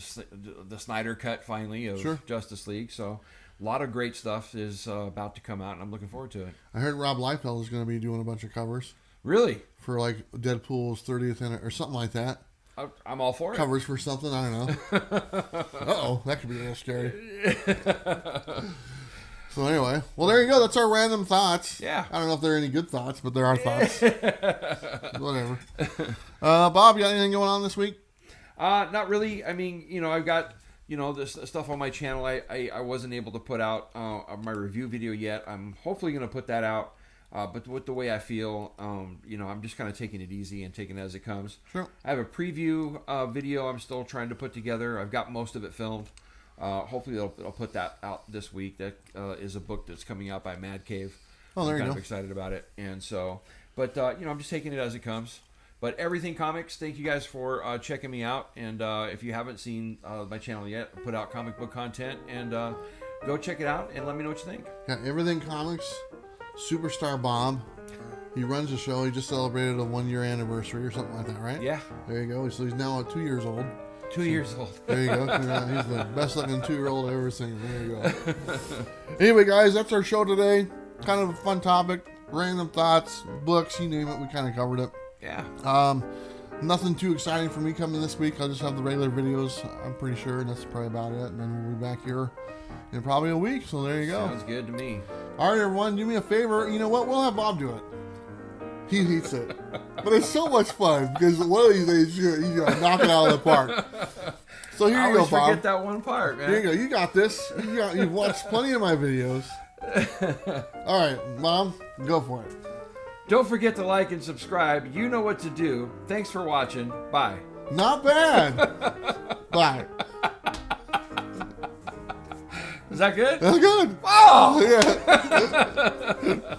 Snyder cut finally of Justice League. So a lot of great stuff is about to come out, and I'm looking forward to it. I heard Rob Liefeld is going to be doing a bunch of covers. Really? For like Deadpool's 30th or something like that. I'm all for it. Covers for something, I don't know. Uh-oh, that could be a little scary. So anyway, well, there you go. That's our random thoughts. Yeah. I don't know if they're any good thoughts, but there are thoughts. Whatever. Bob, you got anything going on this week? Not really. I mean, I've got, this stuff on my channel. I wasn't able to put out my review video yet. I'm hopefully going to put that out. But with the way I feel, I'm just kind of taking it easy and taking it as it comes. Sure. I have a preview video I'm still trying to put together. I've got most of it filmed. Hopefully I'll put that out this week. That is a book that's coming out by Mad Cave. Oh, there I'm you kind go. of excited about it. And so, but, I'm just taking it as it comes. But Everything Comics, thank you guys for checking me out. And if you haven't seen my channel yet, I put out comic book content. And go check it out and let me know what you think. Yeah, Everything Comics, Superstar Bob. He runs the show. He just celebrated a 1-year anniversary or something like that, right? Yeah. There you go. So he's now 2 years old. 2 years old. There you go. He's the best looking 2-year-old I've ever seen. There you go. Anyway, guys, that's our show today. Kind of a fun topic. Random thoughts, books, you name it. We kind of covered it. Yeah. Nothing too exciting for me coming this week. I'll just have the regular videos, I'm pretty sure, and that's probably about it. And then we'll be back here in probably a week. So there you go. Sounds good to me. All right, everyone, do me a favor. You know what? We'll have Bob do it. He hates it. But it's so much fun because one of these days he's going to knock it out of the park. So here you go, Bob. I always forget that one part, man. Here you go. You got this. You've watched plenty of my videos. All right, Mom, go for it. Don't forget to like and subscribe. You know what to do. Thanks for watching. Bye. Not bad. Bye. Is that good? That's good. Oh! Yeah.